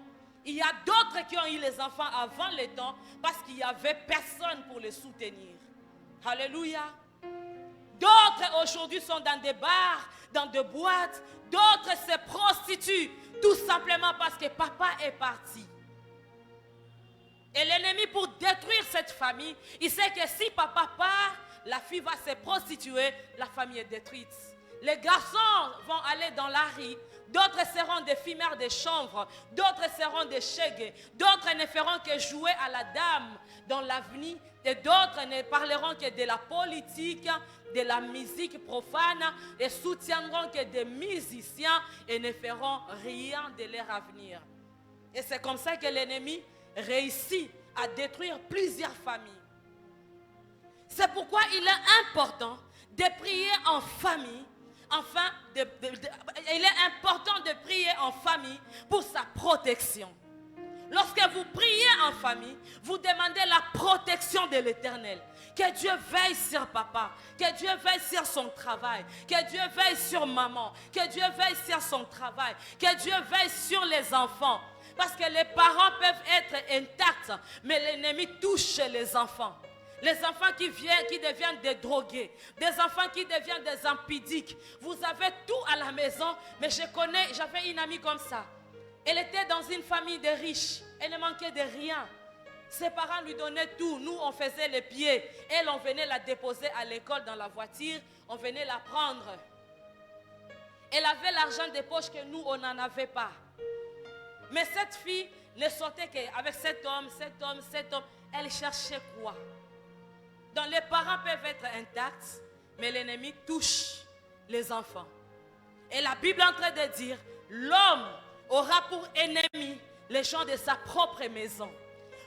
Il y a d'autres qui ont eu les enfants avant le temps parce qu'il n'y avait personne pour les soutenir. Alléluia. D'autres aujourd'hui sont dans des bars, dans des boîtes. D'autres se prostituent tout simplement parce que papa est parti. Et l'ennemi, pour détruire cette famille, il sait que si papa part, la fille va se prostituer, la famille est détruite. Les garçons vont aller dans la rue, d'autres seront des filles mères de chanvre, d'autres seront des chégues, d'autres ne feront que jouer à la dame dans l'avenir, et d'autres ne parleront que de la politique, de la musique profane, et soutiendront que des musiciens et ne feront rien de leur avenir. Et c'est comme ça que l'ennemi réussit à détruire plusieurs familles. C'est pourquoi il est important de prier en famille. Enfin, il est important de prier en famille pour sa protection. Lorsque vous priez en famille, vous demandez la protection de l'Éternel. Que Dieu veille sur papa, que Dieu veille sur son travail, que Dieu veille sur maman, que Dieu veille sur son travail, que Dieu veille sur les enfants. Parce que les parents peuvent être intacts, mais l'ennemi touche les enfants. Les enfants qui deviennent des drogués, des enfants qui deviennent des impudiques. Vous avez tout à la maison, mais j'avais une amie comme ça. Elle était dans une famille de riches, elle ne manquait de rien. Ses parents lui donnaient tout, nous on faisait les pieds. Elle, on venait la déposer à l'école dans la voiture, on venait la prendre. Elle avait l'argent des poches que nous on n'en avait pas. Mais cette fille ne sortait qu'avec cet homme. Elle cherchait quoi? Donc les parents peuvent être intacts, mais l'ennemi touche les enfants. Et la Bible est en train de dire, l'homme aura pour ennemi les gens de sa propre maison.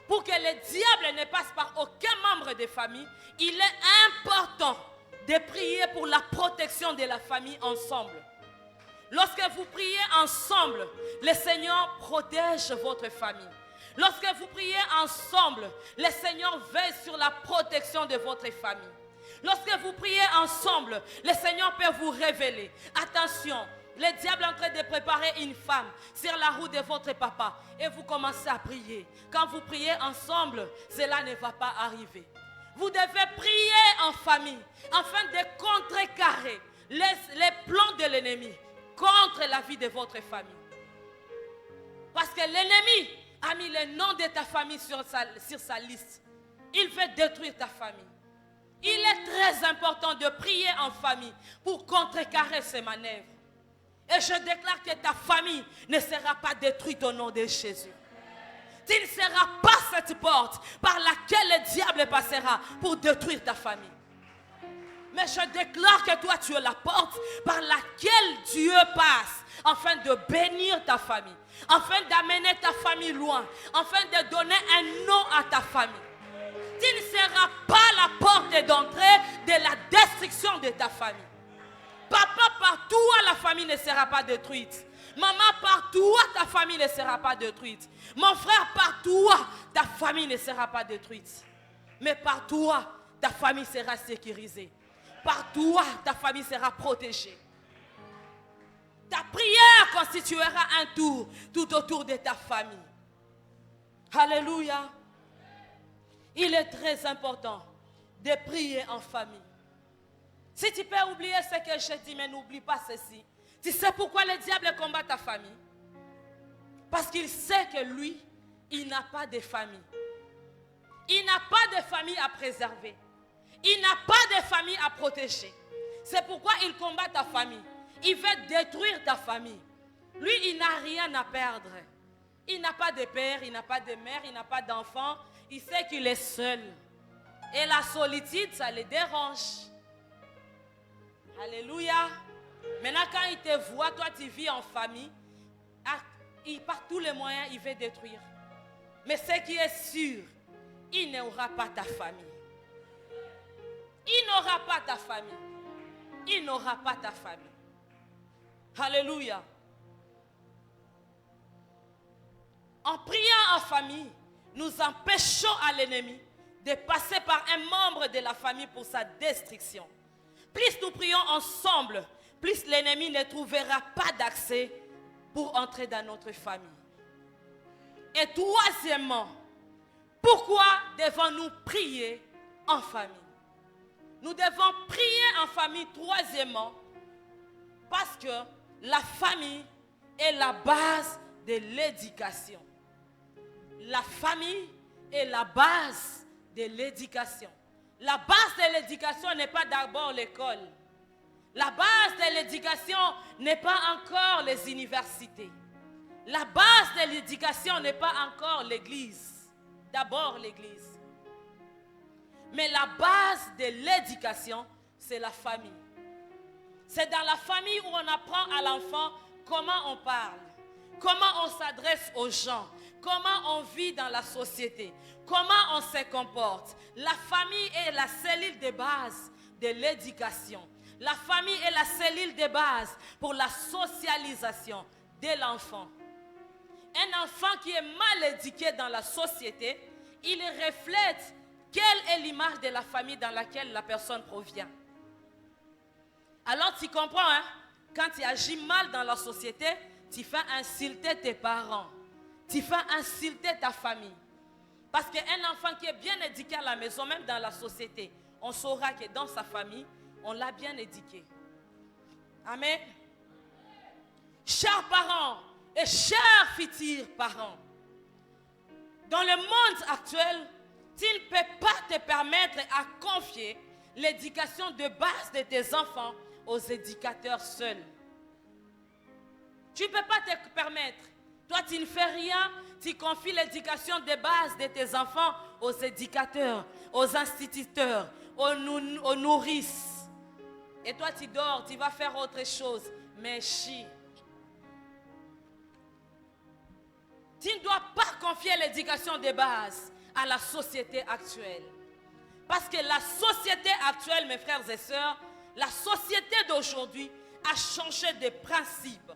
Pour que le diable ne passe par aucun membre de famille, il est important de prier pour la protection de la famille ensemble. Lorsque vous priez ensemble, le Seigneur protège votre famille. Lorsque vous priez ensemble, le Seigneur veille sur la protection de votre famille. Lorsque vous priez ensemble, le Seigneur peut vous révéler. Attention, le diable est en train de préparer une femme sur la route de votre papa. Et vous commencez à prier. Quand vous priez ensemble, cela ne va pas arriver. Vous devez prier en famille afin de contrecarrer les plans de l'ennemi contre la vie de votre famille. Parce que l'ennemi a mis le nom de ta famille sur sa liste. Il veut détruire ta famille. Il est très important de prier en famille pour contrecarrer ces manœuvres. Et je déclare que ta famille ne sera pas détruite au nom de Jésus. Tu ne seras pas cette porte par laquelle le diable passera pour détruire ta famille. Mais je déclare que toi, tu es la porte par laquelle Dieu passe afin de bénir ta famille, afin d'amener ta famille loin, afin de donner un nom à ta famille. Tu ne seras pas la porte d'entrée de la destruction de ta famille. Papa, par toi, la famille ne sera pas détruite. Maman, par toi, ta famille ne sera pas détruite. Mon frère, par toi, ta famille ne sera pas détruite. Mais par toi, ta famille sera sécurisée. Par toi, ta famille sera protégée. Ta prière constituera un tour tout autour de ta famille. Alléluia. Il est très important de prier en famille. Si tu peux oublier ce que je dis, mais n'oublie pas ceci. Tu sais pourquoi le diable combat ta famille? Parce qu'il sait que lui, il n'a pas de famille. Il n'a pas de famille à préserver. Il n'a pas de famille à protéger. C'est pourquoi il combat ta famille. Il veut détruire ta famille. Lui, il n'a rien à perdre. Il n'a pas de père, il n'a pas de mère, il n'a pas d'enfant. Il sait qu'il est seul. Et la solitude, ça le dérange. Alléluia. Maintenant, quand il te voit, toi, tu vis en famille, par tous les moyens, il veut détruire. Mais ce qui est sûr, il n'aura pas ta famille. Il n'aura pas ta famille. Il n'aura pas ta famille. Alléluia. En priant en famille, nous empêchons à l'ennemi de passer par un membre de la famille pour sa destruction. Plus nous prions ensemble, plus l'ennemi ne trouvera pas d'accès pour entrer dans notre famille. Et troisièmement, pourquoi devons-nous prier en famille? Nous devons prier en famille troisièmement parce que la famille est la base de l'éducation. La famille est la base de l'éducation. La base de l'éducation n'est pas d'abord l'école. La base de l'éducation n'est pas encore les universités. La base de l'éducation n'est pas encore l'église. D'abord l'église. Mais la base de l'éducation, c'est la famille. C'est dans la famille où on apprend à l'enfant comment on parle, comment on s'adresse aux gens, comment on vit dans la société, comment on se comporte. La famille est la cellule de base de l'éducation. La famille est la cellule de base pour la socialisation de l'enfant. Un enfant qui est mal éduqué dans la société, il reflète quelle est l'image de la famille dans laquelle la personne provient. Alors tu comprends, hein? Quand tu agis mal dans la société, tu fais insulter tes parents. Tu fais insulter ta famille. Parce qu'un enfant qui est bien éduqué à la maison, même dans la société, on saura que dans sa famille, on l'a bien éduqué. Amen. Chers parents et chers futurs parents, dans le monde actuel, tu ne peux pas te permettre à confier l'éducation de base de tes enfants aux éducateurs seuls. Tu ne peux pas te permettre. Toi, tu ne fais rien, tu confies l'éducation de base de tes enfants aux éducateurs, aux instituteurs, aux nourrices. Et toi, tu dors, tu vas faire autre chose. Mais chie. Tu ne dois pas confier l'éducation de base à la société actuelle. Parce que la société actuelle, mes frères et sœurs, la société d'aujourd'hui a changé de principes.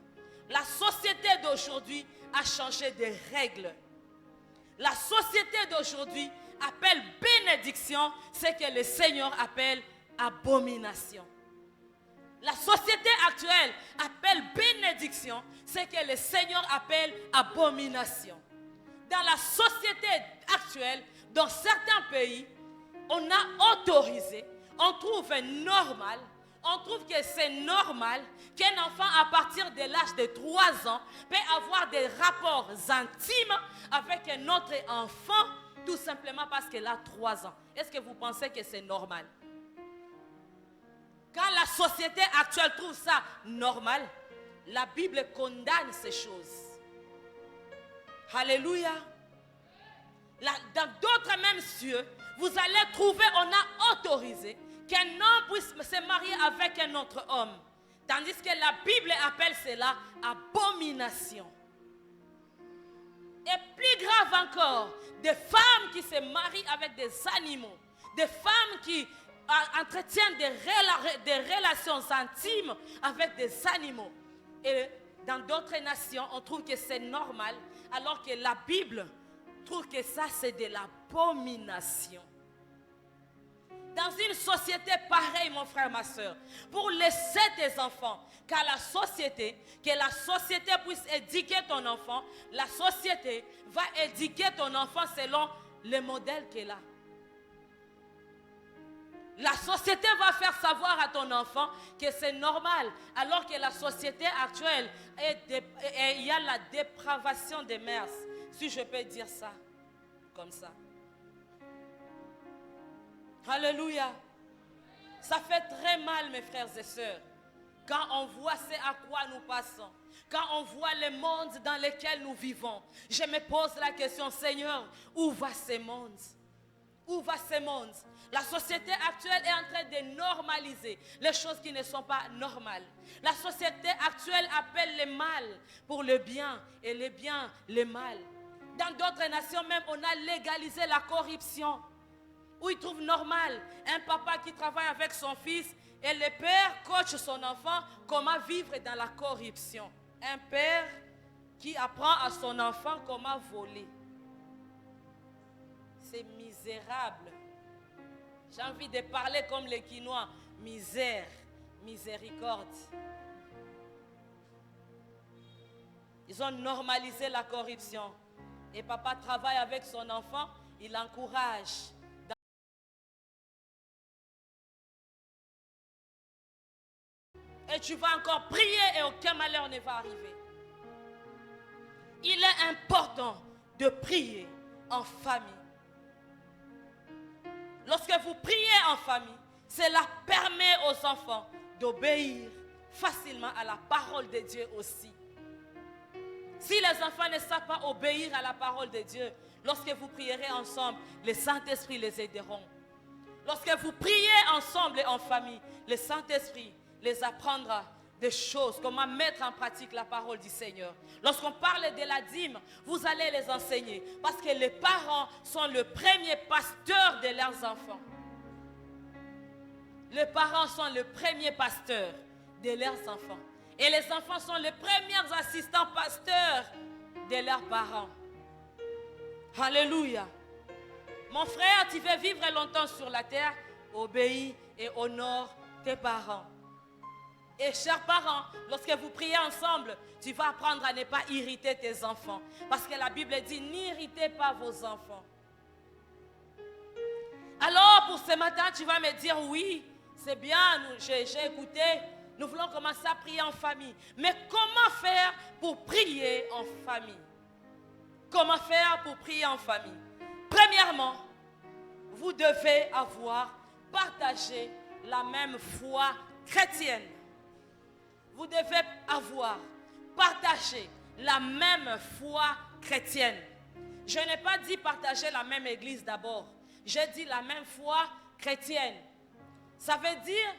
La société d'aujourd'hui a changé de règles. La société d'aujourd'hui appelle bénédiction ce que le Seigneur appelle abomination. La société actuelle appelle bénédiction ce que le Seigneur appelle abomination. Dans la société actuelle, dans certains pays, on a autorisé, on trouve normal, on trouve que c'est normal qu'un enfant à partir de l'âge de 3 ans peut avoir des rapports intimes avec un autre enfant tout simplement parce qu'il a 3 ans. Est-ce que vous pensez que c'est normal? Quand la société actuelle trouve ça normal, la Bible condamne ces choses. Alléluia. Dans d'autres mêmes cieux, vous allez trouver, on a autorisé qu'un homme puisse se marier avec un autre homme. Tandis que la Bible appelle cela abomination. Et plus grave encore, des femmes qui se marient avec des animaux, des femmes qui entretiennent des relations intimes avec des animaux. Et dans d'autres nations, on trouve que c'est normal, alors que la Bible trouve que ça, c'est de l'abomination. Dans une société pareille, mon frère, ma soeur, pour laisser tes enfants, que la société puisse éduquer ton enfant, la société va éduquer ton enfant selon le modèle qu'elle a. La société va faire savoir à ton enfant que c'est normal, alors que la société actuelle, il y a la dépravation des mœurs, si je peux dire ça, comme ça. Alléluia. Ça fait très mal, mes frères et sœurs, quand on voit ce à quoi nous passons, quand on voit le monde dans lequel nous vivons. Je me pose la question, Seigneur, où va ce monde? Où va ce monde? La société actuelle est en train de normaliser les choses qui ne sont pas normales. La société actuelle appelle le mal pour le bien et le bien le mal. Dans d'autres nations même, on a légalisé la corruption. Où il trouve normal un papa qui travaille avec son fils et le père coach son enfant comment vivre dans la corruption. Un père qui apprend à son enfant comment voler. C'est misérable. J'ai envie de parler comme les Quinois. Misère, miséricorde. Ils ont normalisé la corruption. Et papa travaille avec son enfant, il l'encourage. Et tu vas encore prier et aucun malheur ne va arriver. Il est important de prier en famille. Lorsque vous priez en famille, cela permet aux enfants d'obéir facilement à la parole de Dieu aussi. Si les enfants ne savent pas obéir à la parole de Dieu, lorsque vous prierez ensemble, le Saint-Esprit les aideront. Lorsque vous priez ensemble et en famille, le Saint-Esprit les apprendra des choses, comment mettre en pratique la parole du Seigneur. Lorsqu'on parle de la dîme, vous allez les enseigner, parce que les parents sont le premier pasteur de leurs enfants. Les parents sont le premier pasteur de leurs enfants. Et les enfants sont les premiers assistants pasteurs de leurs parents. Alléluia. Mon frère, tu veux vivre longtemps sur la terre, obéis et honore tes parents. Et chers parents, lorsque vous priez ensemble, tu vas apprendre à ne pas irriter tes enfants. Parce que la Bible dit, n'irritez pas vos enfants. Alors pour ce matin, tu vas me dire, oui, c'est bien, j'ai écouté, nous voulons commencer à prier en famille. Mais comment faire pour prier en famille? Comment faire pour prier en famille? Premièrement, vous devez partager la même foi chrétienne. Vous devez partager la même foi chrétienne. Je n'ai pas dit partager la même église d'abord. J'ai dit la même foi chrétienne. Ça veut dire,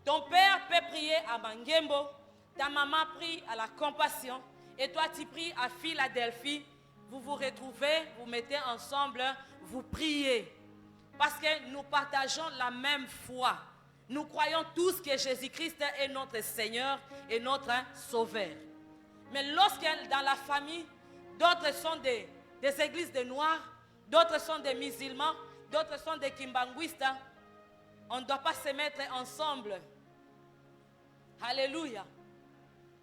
ton père peut prier à Mangembo, ta maman prie à la Compassion, et toi tu pries à Philadelphie. Vous vous retrouvez, vous mettez ensemble, vous priez. Parce que nous partageons la même foi. Nous croyons tous que Jésus-Christ est notre Seigneur et notre Sauveur. Mais lorsque dans la famille, d'autres sont des églises de Noirs, d'autres sont des musulmans, d'autres sont des kimbanguistes, on ne doit pas se mettre ensemble. Alléluia.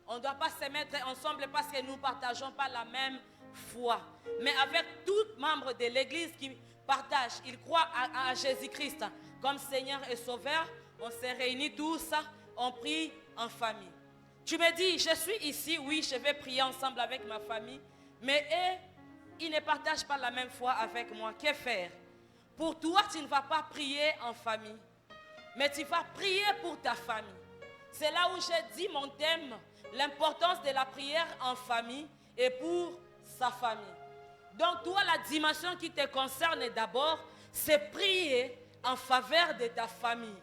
On ne doit pas se mettre ensemble parce que nous ne partageons pas la même foi. Mais avec tout membre de l'église qui partage, il croit à Jésus-Christ comme Seigneur et Sauveur, on se réunit tous, on prie en famille. Tu me dis, je suis ici, oui, je vais prier ensemble avec ma famille, mais ils ne partagent pas la même foi avec moi. Que faire? Pour toi, tu ne vas pas prier en famille, mais tu vas prier pour ta famille. C'est là où j'ai dit mon thème, l'importance de la prière en famille et pour sa famille. Donc toi, la dimension qui te concerne d'abord, c'est prier en faveur de ta famille.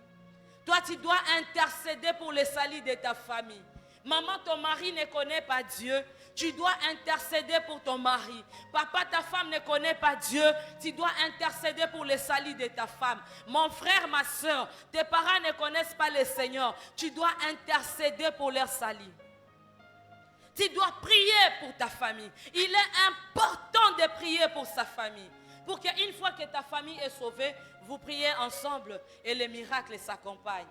Toi, tu dois intercéder pour le salut de ta famille. Maman, ton mari ne connaît pas Dieu. Tu dois intercéder pour ton mari. Papa, ta femme ne connaît pas Dieu. Tu dois intercéder pour le salut de ta femme. Mon frère, ma soeur, tes parents ne connaissent pas le Seigneur. Tu dois intercéder pour leur salut. Tu dois prier pour ta famille. Il est important de prier pour sa famille. Pour qu'une fois que ta famille est sauvée, vous priez ensemble et les miracles s'accompagnent.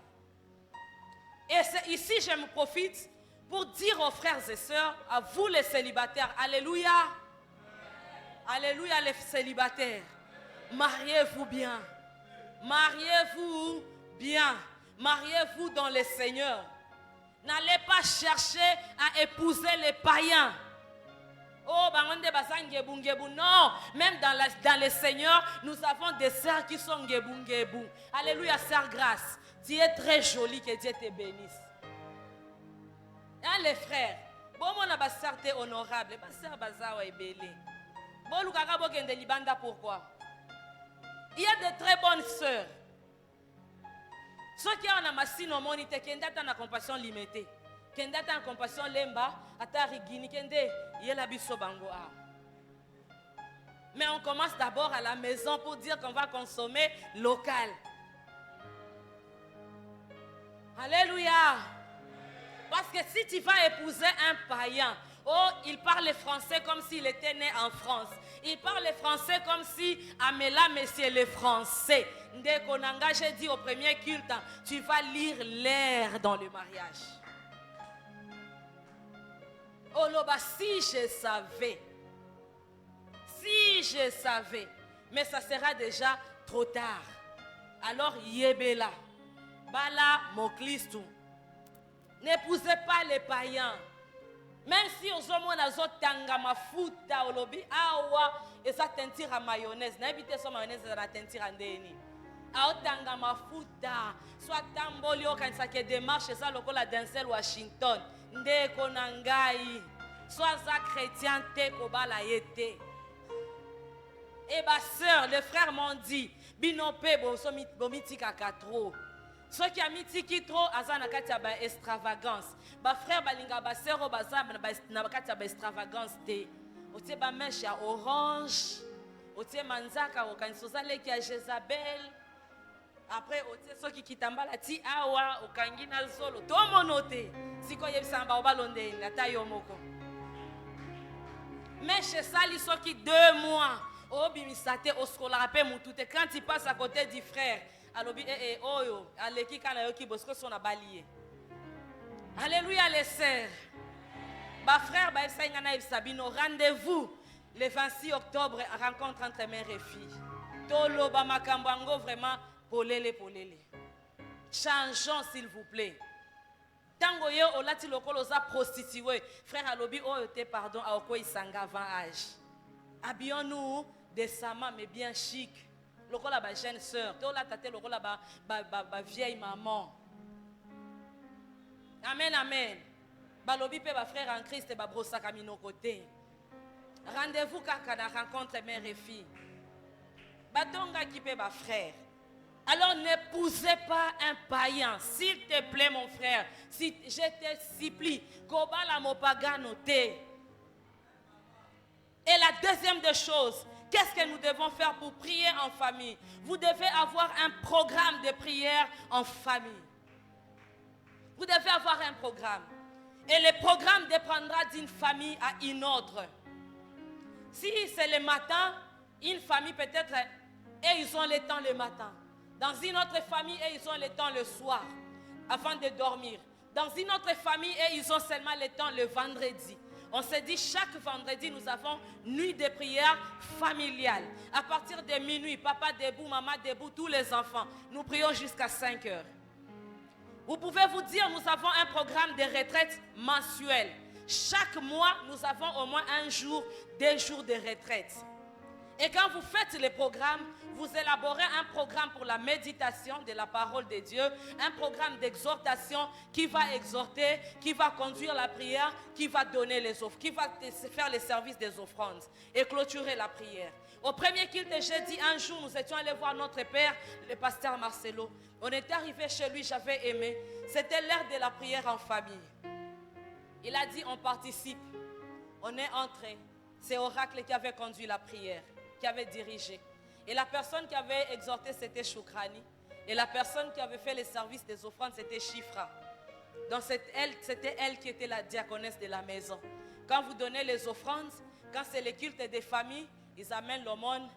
Et ici, je me profite pour dire aux frères et sœurs, à vous les célibataires, alléluia. Alléluia les célibataires. Mariez-vous bien. Mariez-vous bien. Mariez-vous dans le Seigneur. N'allez pas chercher à épouser les païens. Oh, non, même dans le Seigneur, nous avons des sœurs qui sont ngebou. Alléluia, sœur Grâce. Tu es très jolie, que Dieu te bénisse. Hein, les frères, bon, mon abassar t'es honorable, abassar bazawa est belé. Bon, l'ukaka bokende libanda, pourquoi? Il y a de très bonnes sœurs. Ceux qui ont la machine au monde, ils ont une compassion limitée. Ils ont une compassion lemba, atari gini kende, il a biso bango a. Mais on commence d'abord à la maison pour dire qu'on va consommer local. Alléluia. Parce que si tu vas épouser un païen, oh, il parle français comme s'il était né en France. Il parle français comme si Amela, monsieur le français. Dès qu'on engage, j'ai dit au premier culte, tu vas lire l'air dans le mariage. Oh, loba, si je savais. Si je savais. Mais ça sera déjà trop tard. Alors, yébela. Bala, moklistou. N'épousez pas les païens. Même si aux hommes on tanga mafuta olobi awa et ça tentira mayonnaise. N'habitez sa mayonnaise dans la tentira ndeni. Awa tanga mafuta. Soit tambolio quand ça que démarche ça lokola Denzel Washington. Ndeko nangai. Soit ça chrétien te kobala yete. Et ma soeur, les frères m'ont dit binope bomiti kakatro. Ceux qui ont mis tiki trop, azana katia ba extravagance. Ba frère balinga ba sœur baza na katia ba extravagance te. Otie ba mèche ya orange, otie manzaka okansoza leki ya Jezabel. Après otie ceux qui kitambala ti awa okangi na zolo. To monote. Siko yebisa ba obalonde na tayo moko. Mèche sali ceux qui 2 mois au bimisate au scolaire mututé quand il passe à côté du frère. Alobi oyo aleki kana yoki bosko sona balié. Alléluia les sœurs. Ba frère ba esengana Sabino, rendez-vous le 26 octobre rencontre entre mère et fille. Tolo ba makambango vraiment polele. Changeons s'il vous plaît. Tango yo olati lokolo za prostituée. Frère alobi oyo te pardon a oko isanga avant âge. Habillons-nous décemment mais bien chic. Lokola ba jeune sœur, tola tate lokola ba vieille maman. Amen, amen. Balobi pe ba frère en Christ ba brosa kamino côté. Rendez-vous kaka na rencontre mère et fille. Batonga ki pe ba frère. Alors n'épousez pas un païen, s'il te plaît mon frère. Si je te supplie, kobala mopagano te. Et la deuxième des choses, qu'est-ce que nous devons faire pour prier en famille? Vous devez avoir un programme de prière en famille. Vous devez avoir un programme. Et le programme dépendra d'une famille à une autre. Si c'est le matin, une famille peut-être, et ils ont le temps le matin. Dans une autre famille, et ils ont le temps le soir, avant de dormir. Dans une autre famille, et ils ont seulement le temps le vendredi. On s'est dit chaque vendredi, nous avons nuit de prière familiale. À partir de minuit, papa debout, maman debout, tous les enfants. Nous prions jusqu'à 5 heures. Vous pouvez vous dire, nous avons un programme de retraite mensuel. Chaque mois, nous avons au moins 1 jour, 2 jours de retraite. Et quand vous faites les programmes, vous élaborez un programme pour la méditation de la parole de Dieu, un programme d'exhortation qui va exhorter, qui va conduire la prière, qui va donner les offres, qui va faire les services des offrandes et clôturer la prière. Au premier culte de jeudi, un jour, nous étions allés voir notre père, le pasteur Marcelo. On était arrivé chez lui, j'avais aimé. C'était l'heure de la prière en famille. Il a dit, on participe. On est entré. C'est Oracle qui avait conduit la prière, qui avait dirigé. Et la personne qui avait exhorté, c'était Choukrani. Et la personne qui avait fait les services des offrandes, c'était Chifra. Donc c'était elle qui était la diaconesse de la maison. Quand vous donnez les offrandes, quand c'est le culte des familles, ils amènent l'aumône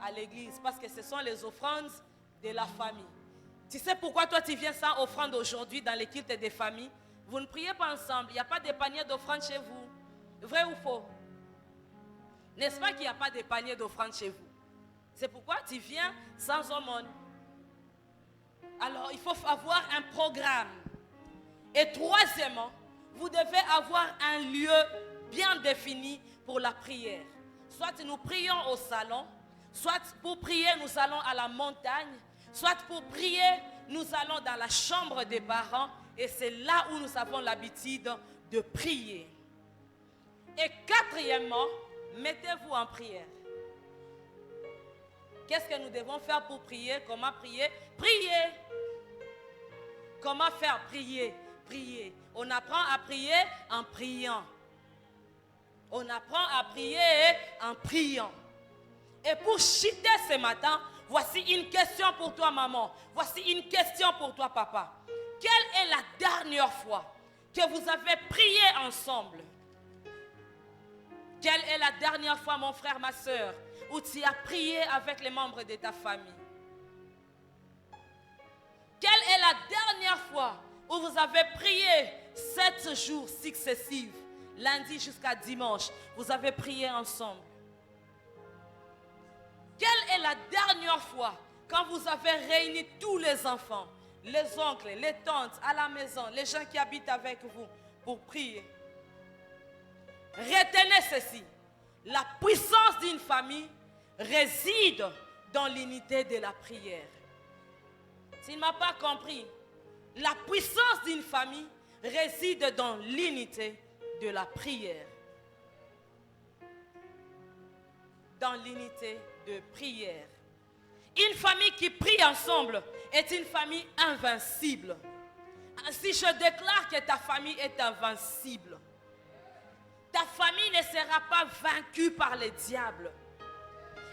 à l'église. Parce que ce sont les offrandes de la famille. Tu sais pourquoi toi tu viens sans offrande aujourd'hui dans les cultes des familles? Vous ne priez pas ensemble. Il n'y a pas de panier d'offrande chez vous. Vrai ou faux? N'est-ce pas qu'il n'y a pas de panier d'offrande chez vous? C'est pourquoi tu viens sans aumône. Alors, il faut avoir un programme. Et troisièmement, vous devez avoir un lieu bien défini pour la prière. Soit nous prions au salon, soit pour prier, nous allons à la montagne, soit pour prier, nous allons dans la chambre des parents. Et c'est là où nous avons l'habitude de prier. Et quatrièmement, mettez-vous en prière. Qu'est-ce que nous devons faire pour prier? Comment prier? Prier. Comment faire? Prier. Prier. On apprend à prier en priant. On apprend à prier en priant. Et pour chuter ce matin, voici une question pour toi, maman. Voici une question pour toi, papa. Quelle est la dernière fois que vous avez prié ensemble? Quelle est la dernière fois, mon frère, ma soeur, où tu as prié avec les membres de ta famille? Quelle est la dernière fois où vous avez prié 7 jours successifs, lundi jusqu'à dimanche, vous avez prié ensemble? Quelle est la dernière fois quand vous avez réuni tous les enfants, les oncles, les tantes à la maison, les gens qui habitent avec vous pour prier? Retenez ceci, la puissance d'une famille réside dans l'unité de la prière. Tu ne m'as pas compris, la puissance d'une famille réside dans l'unité de la prière. Dans l'unité de prière. Une famille qui prie ensemble est une famille invincible. Si je déclare que ta famille est invincible, ta famille ne sera pas vaincue par les diables.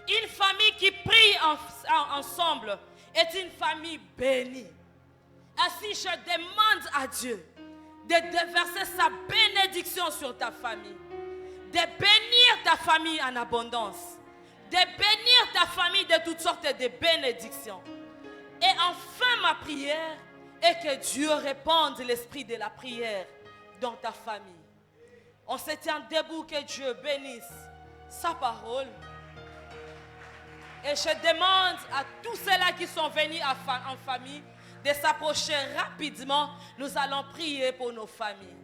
Une famille qui prie ensemble est une famille bénie. Ainsi, je demande à Dieu de déverser sa bénédiction sur ta famille, de bénir ta famille en abondance, de bénir ta famille de toutes sortes de bénédictions. Et enfin, ma prière est que Dieu répande l'esprit de la prière dans ta famille. On se tient debout, que Dieu bénisse sa parole. Et je demande à tous ceux-là qui sont venus en famille de s'approcher rapidement. Nous allons prier pour nos familles.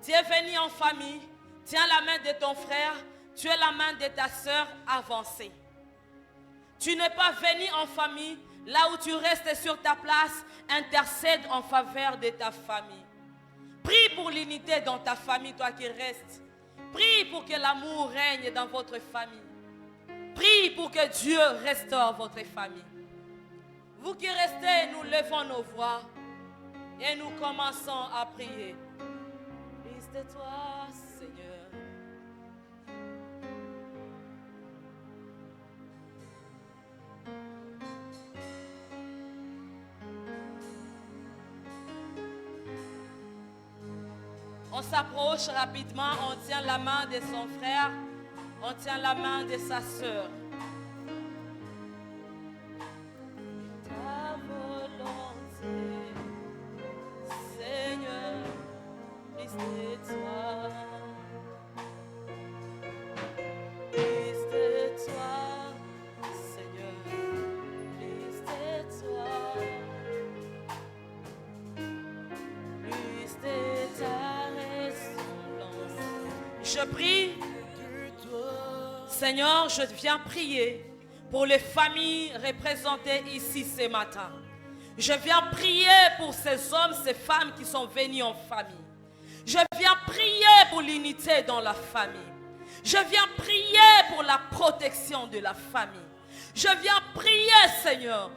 Tu es venu en famille, tiens la main de ton frère, tu es la main de ta soeur, avancez. Tu n'es pas venu en famille, là où tu restes sur ta place, intercède en faveur de ta famille. Prie pour l'unité dans ta famille, toi qui restes. Prie pour que l'amour règne dans votre famille. Prie pour que Dieu restaure votre famille. Vous qui restez, nous levons nos voix et nous commençons à prier. Fils de toi, Seigneur. On s'approche rapidement, on tient la main de son frère, on tient la main de sa sœur. Ta volonté, Seigneur, Fils de toi. Fils de toi, Seigneur, Fils de toi. Fils de ta. Je prie Seigneur, je viens prier pour les familles représentées ici ce matin. Je viens prier pour ces hommes, ces femmes qui sont venus en famille. Je viens prier pour l'unité dans la famille. Je viens prier pour la protection de la famille. Je viens prier, Seigneur,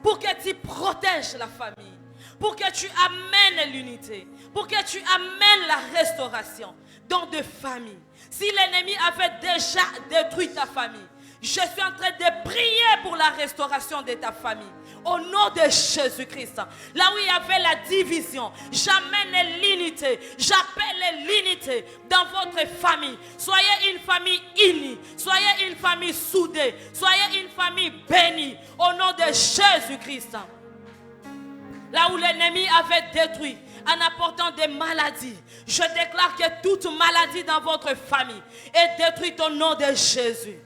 pour que tu protèges la famille, pour que tu amènes l'unité, pour que tu amènes la restauration dans deux familles. Si l'ennemi avait déjà détruit ta famille, je suis en train de prier pour la restauration de ta famille. Au nom de Jésus-Christ. Là où il y avait la division, j'amène l'unité. J'appelle l'unité dans votre famille. Soyez une famille unie. Soyez une famille soudée. Soyez une famille bénie. Au nom de Jésus-Christ. Là où l'ennemi avait détruit en apportant des maladies, je déclare que toute maladie dans votre famille est détruite au nom de Jésus.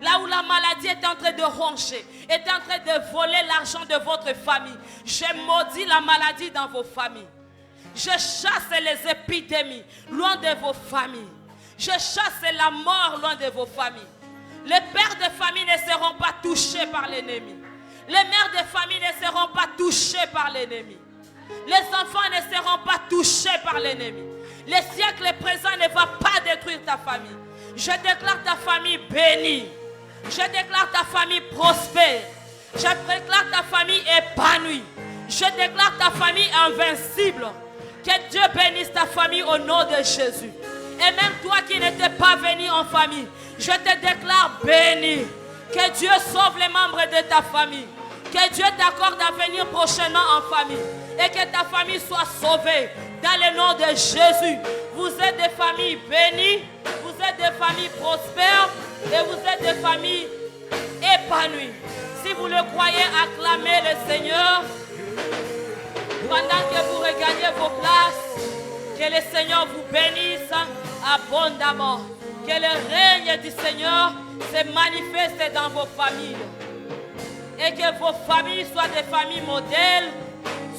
Là où la maladie est en train de ronger, est en train de voler l'argent de votre famille, je maudis la maladie dans vos familles. Je chasse les épidémies loin de vos familles. Je chasse la mort loin de vos familles. Les pères de famille ne seront pas touchés par l'ennemi. Les mères de famille ne seront pas touchés par l'ennemi. Les enfants ne seront pas touchés par l'ennemi. Le siècle présent ne va pas détruire ta famille. Je déclare ta famille bénie. Je déclare ta famille prospère. Je déclare ta famille épanouie. Je déclare ta famille invincible. Que Dieu bénisse ta famille au nom de Jésus. Et même toi qui n'étais pas venu en famille, je te déclare béni. Que Dieu sauve les membres de ta famille. Que Dieu t'accorde à venir prochainement en famille. Et que ta famille soit sauvée. Dans le nom de Jésus. Vous êtes des familles bénies. Vous êtes des familles prospères. Et vous êtes des familles épanouies. Si vous le croyez, acclamez le Seigneur. Pendant que vous regagnez vos places, que le Seigneur vous bénisse abondamment. Que le règne du Seigneur se manifeste dans vos familles. Et que vos familles soient des familles modèles,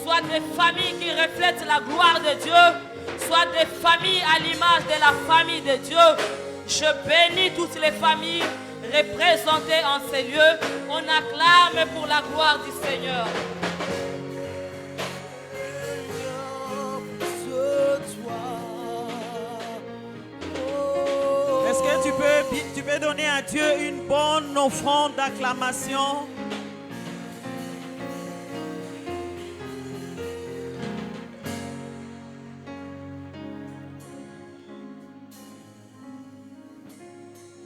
soient des familles qui reflètent la gloire de Dieu, soient des familles à l'image de la famille de Dieu. Je bénis toutes les familles représentées en ces lieux. On acclame pour la gloire du Seigneur. Est-ce que tu peux donner à Dieu une bonne offrande d'acclamation?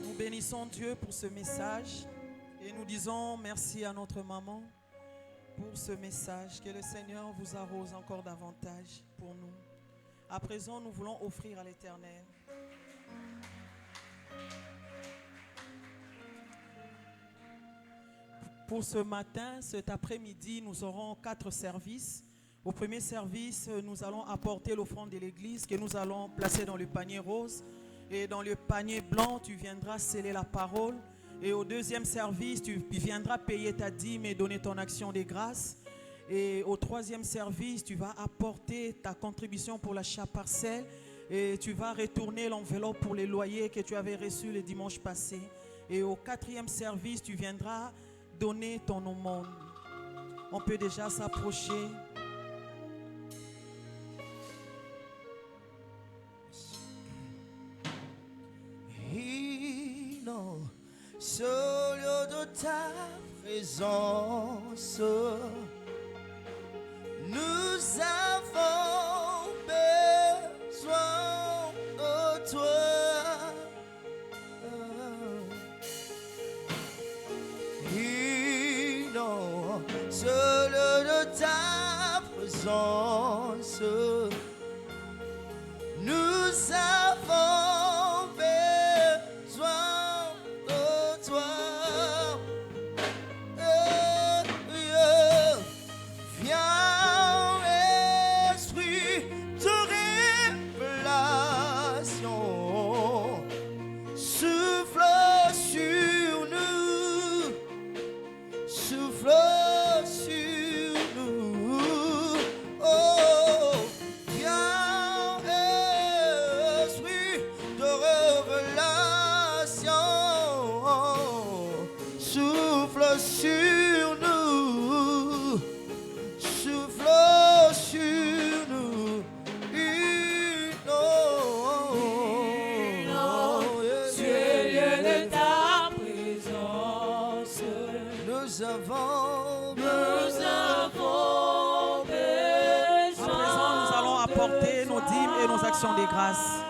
Nous bénissons Dieu pour ce message et nous disons merci à notre maman pour ce message. Que le Seigneur vous arrose encore davantage pour nous. À présent, nous voulons offrir à l'Éternel. Pour ce matin, cet après-midi, nous aurons 4 services. Au premier service, nous allons apporter l'offrande de l'église que nous allons placer dans le panier rose. Et dans le panier blanc, tu viendras sceller la parole. Et au deuxième service, tu viendras payer ta dîme et donner ton action de grâce. Et au troisième service, tu vas apporter ta contribution pour l'achat parcelle. Et tu vas retourner l'enveloppe pour les loyers que tu avais reçus le dimanche passé. Et au quatrième service, tu viendras donner ton aumône. On peut déjà s'approcher. Sur lieu de ta présence, nous avons besoin de toi. Sur lieu de ta présence, nous avons besoin de toi. Viens, esprit de révélation, souffle sur nous, souffle sur nous. Oh, nous avons À présent, nous allons apporter nos dîmes et nos actions de grâce.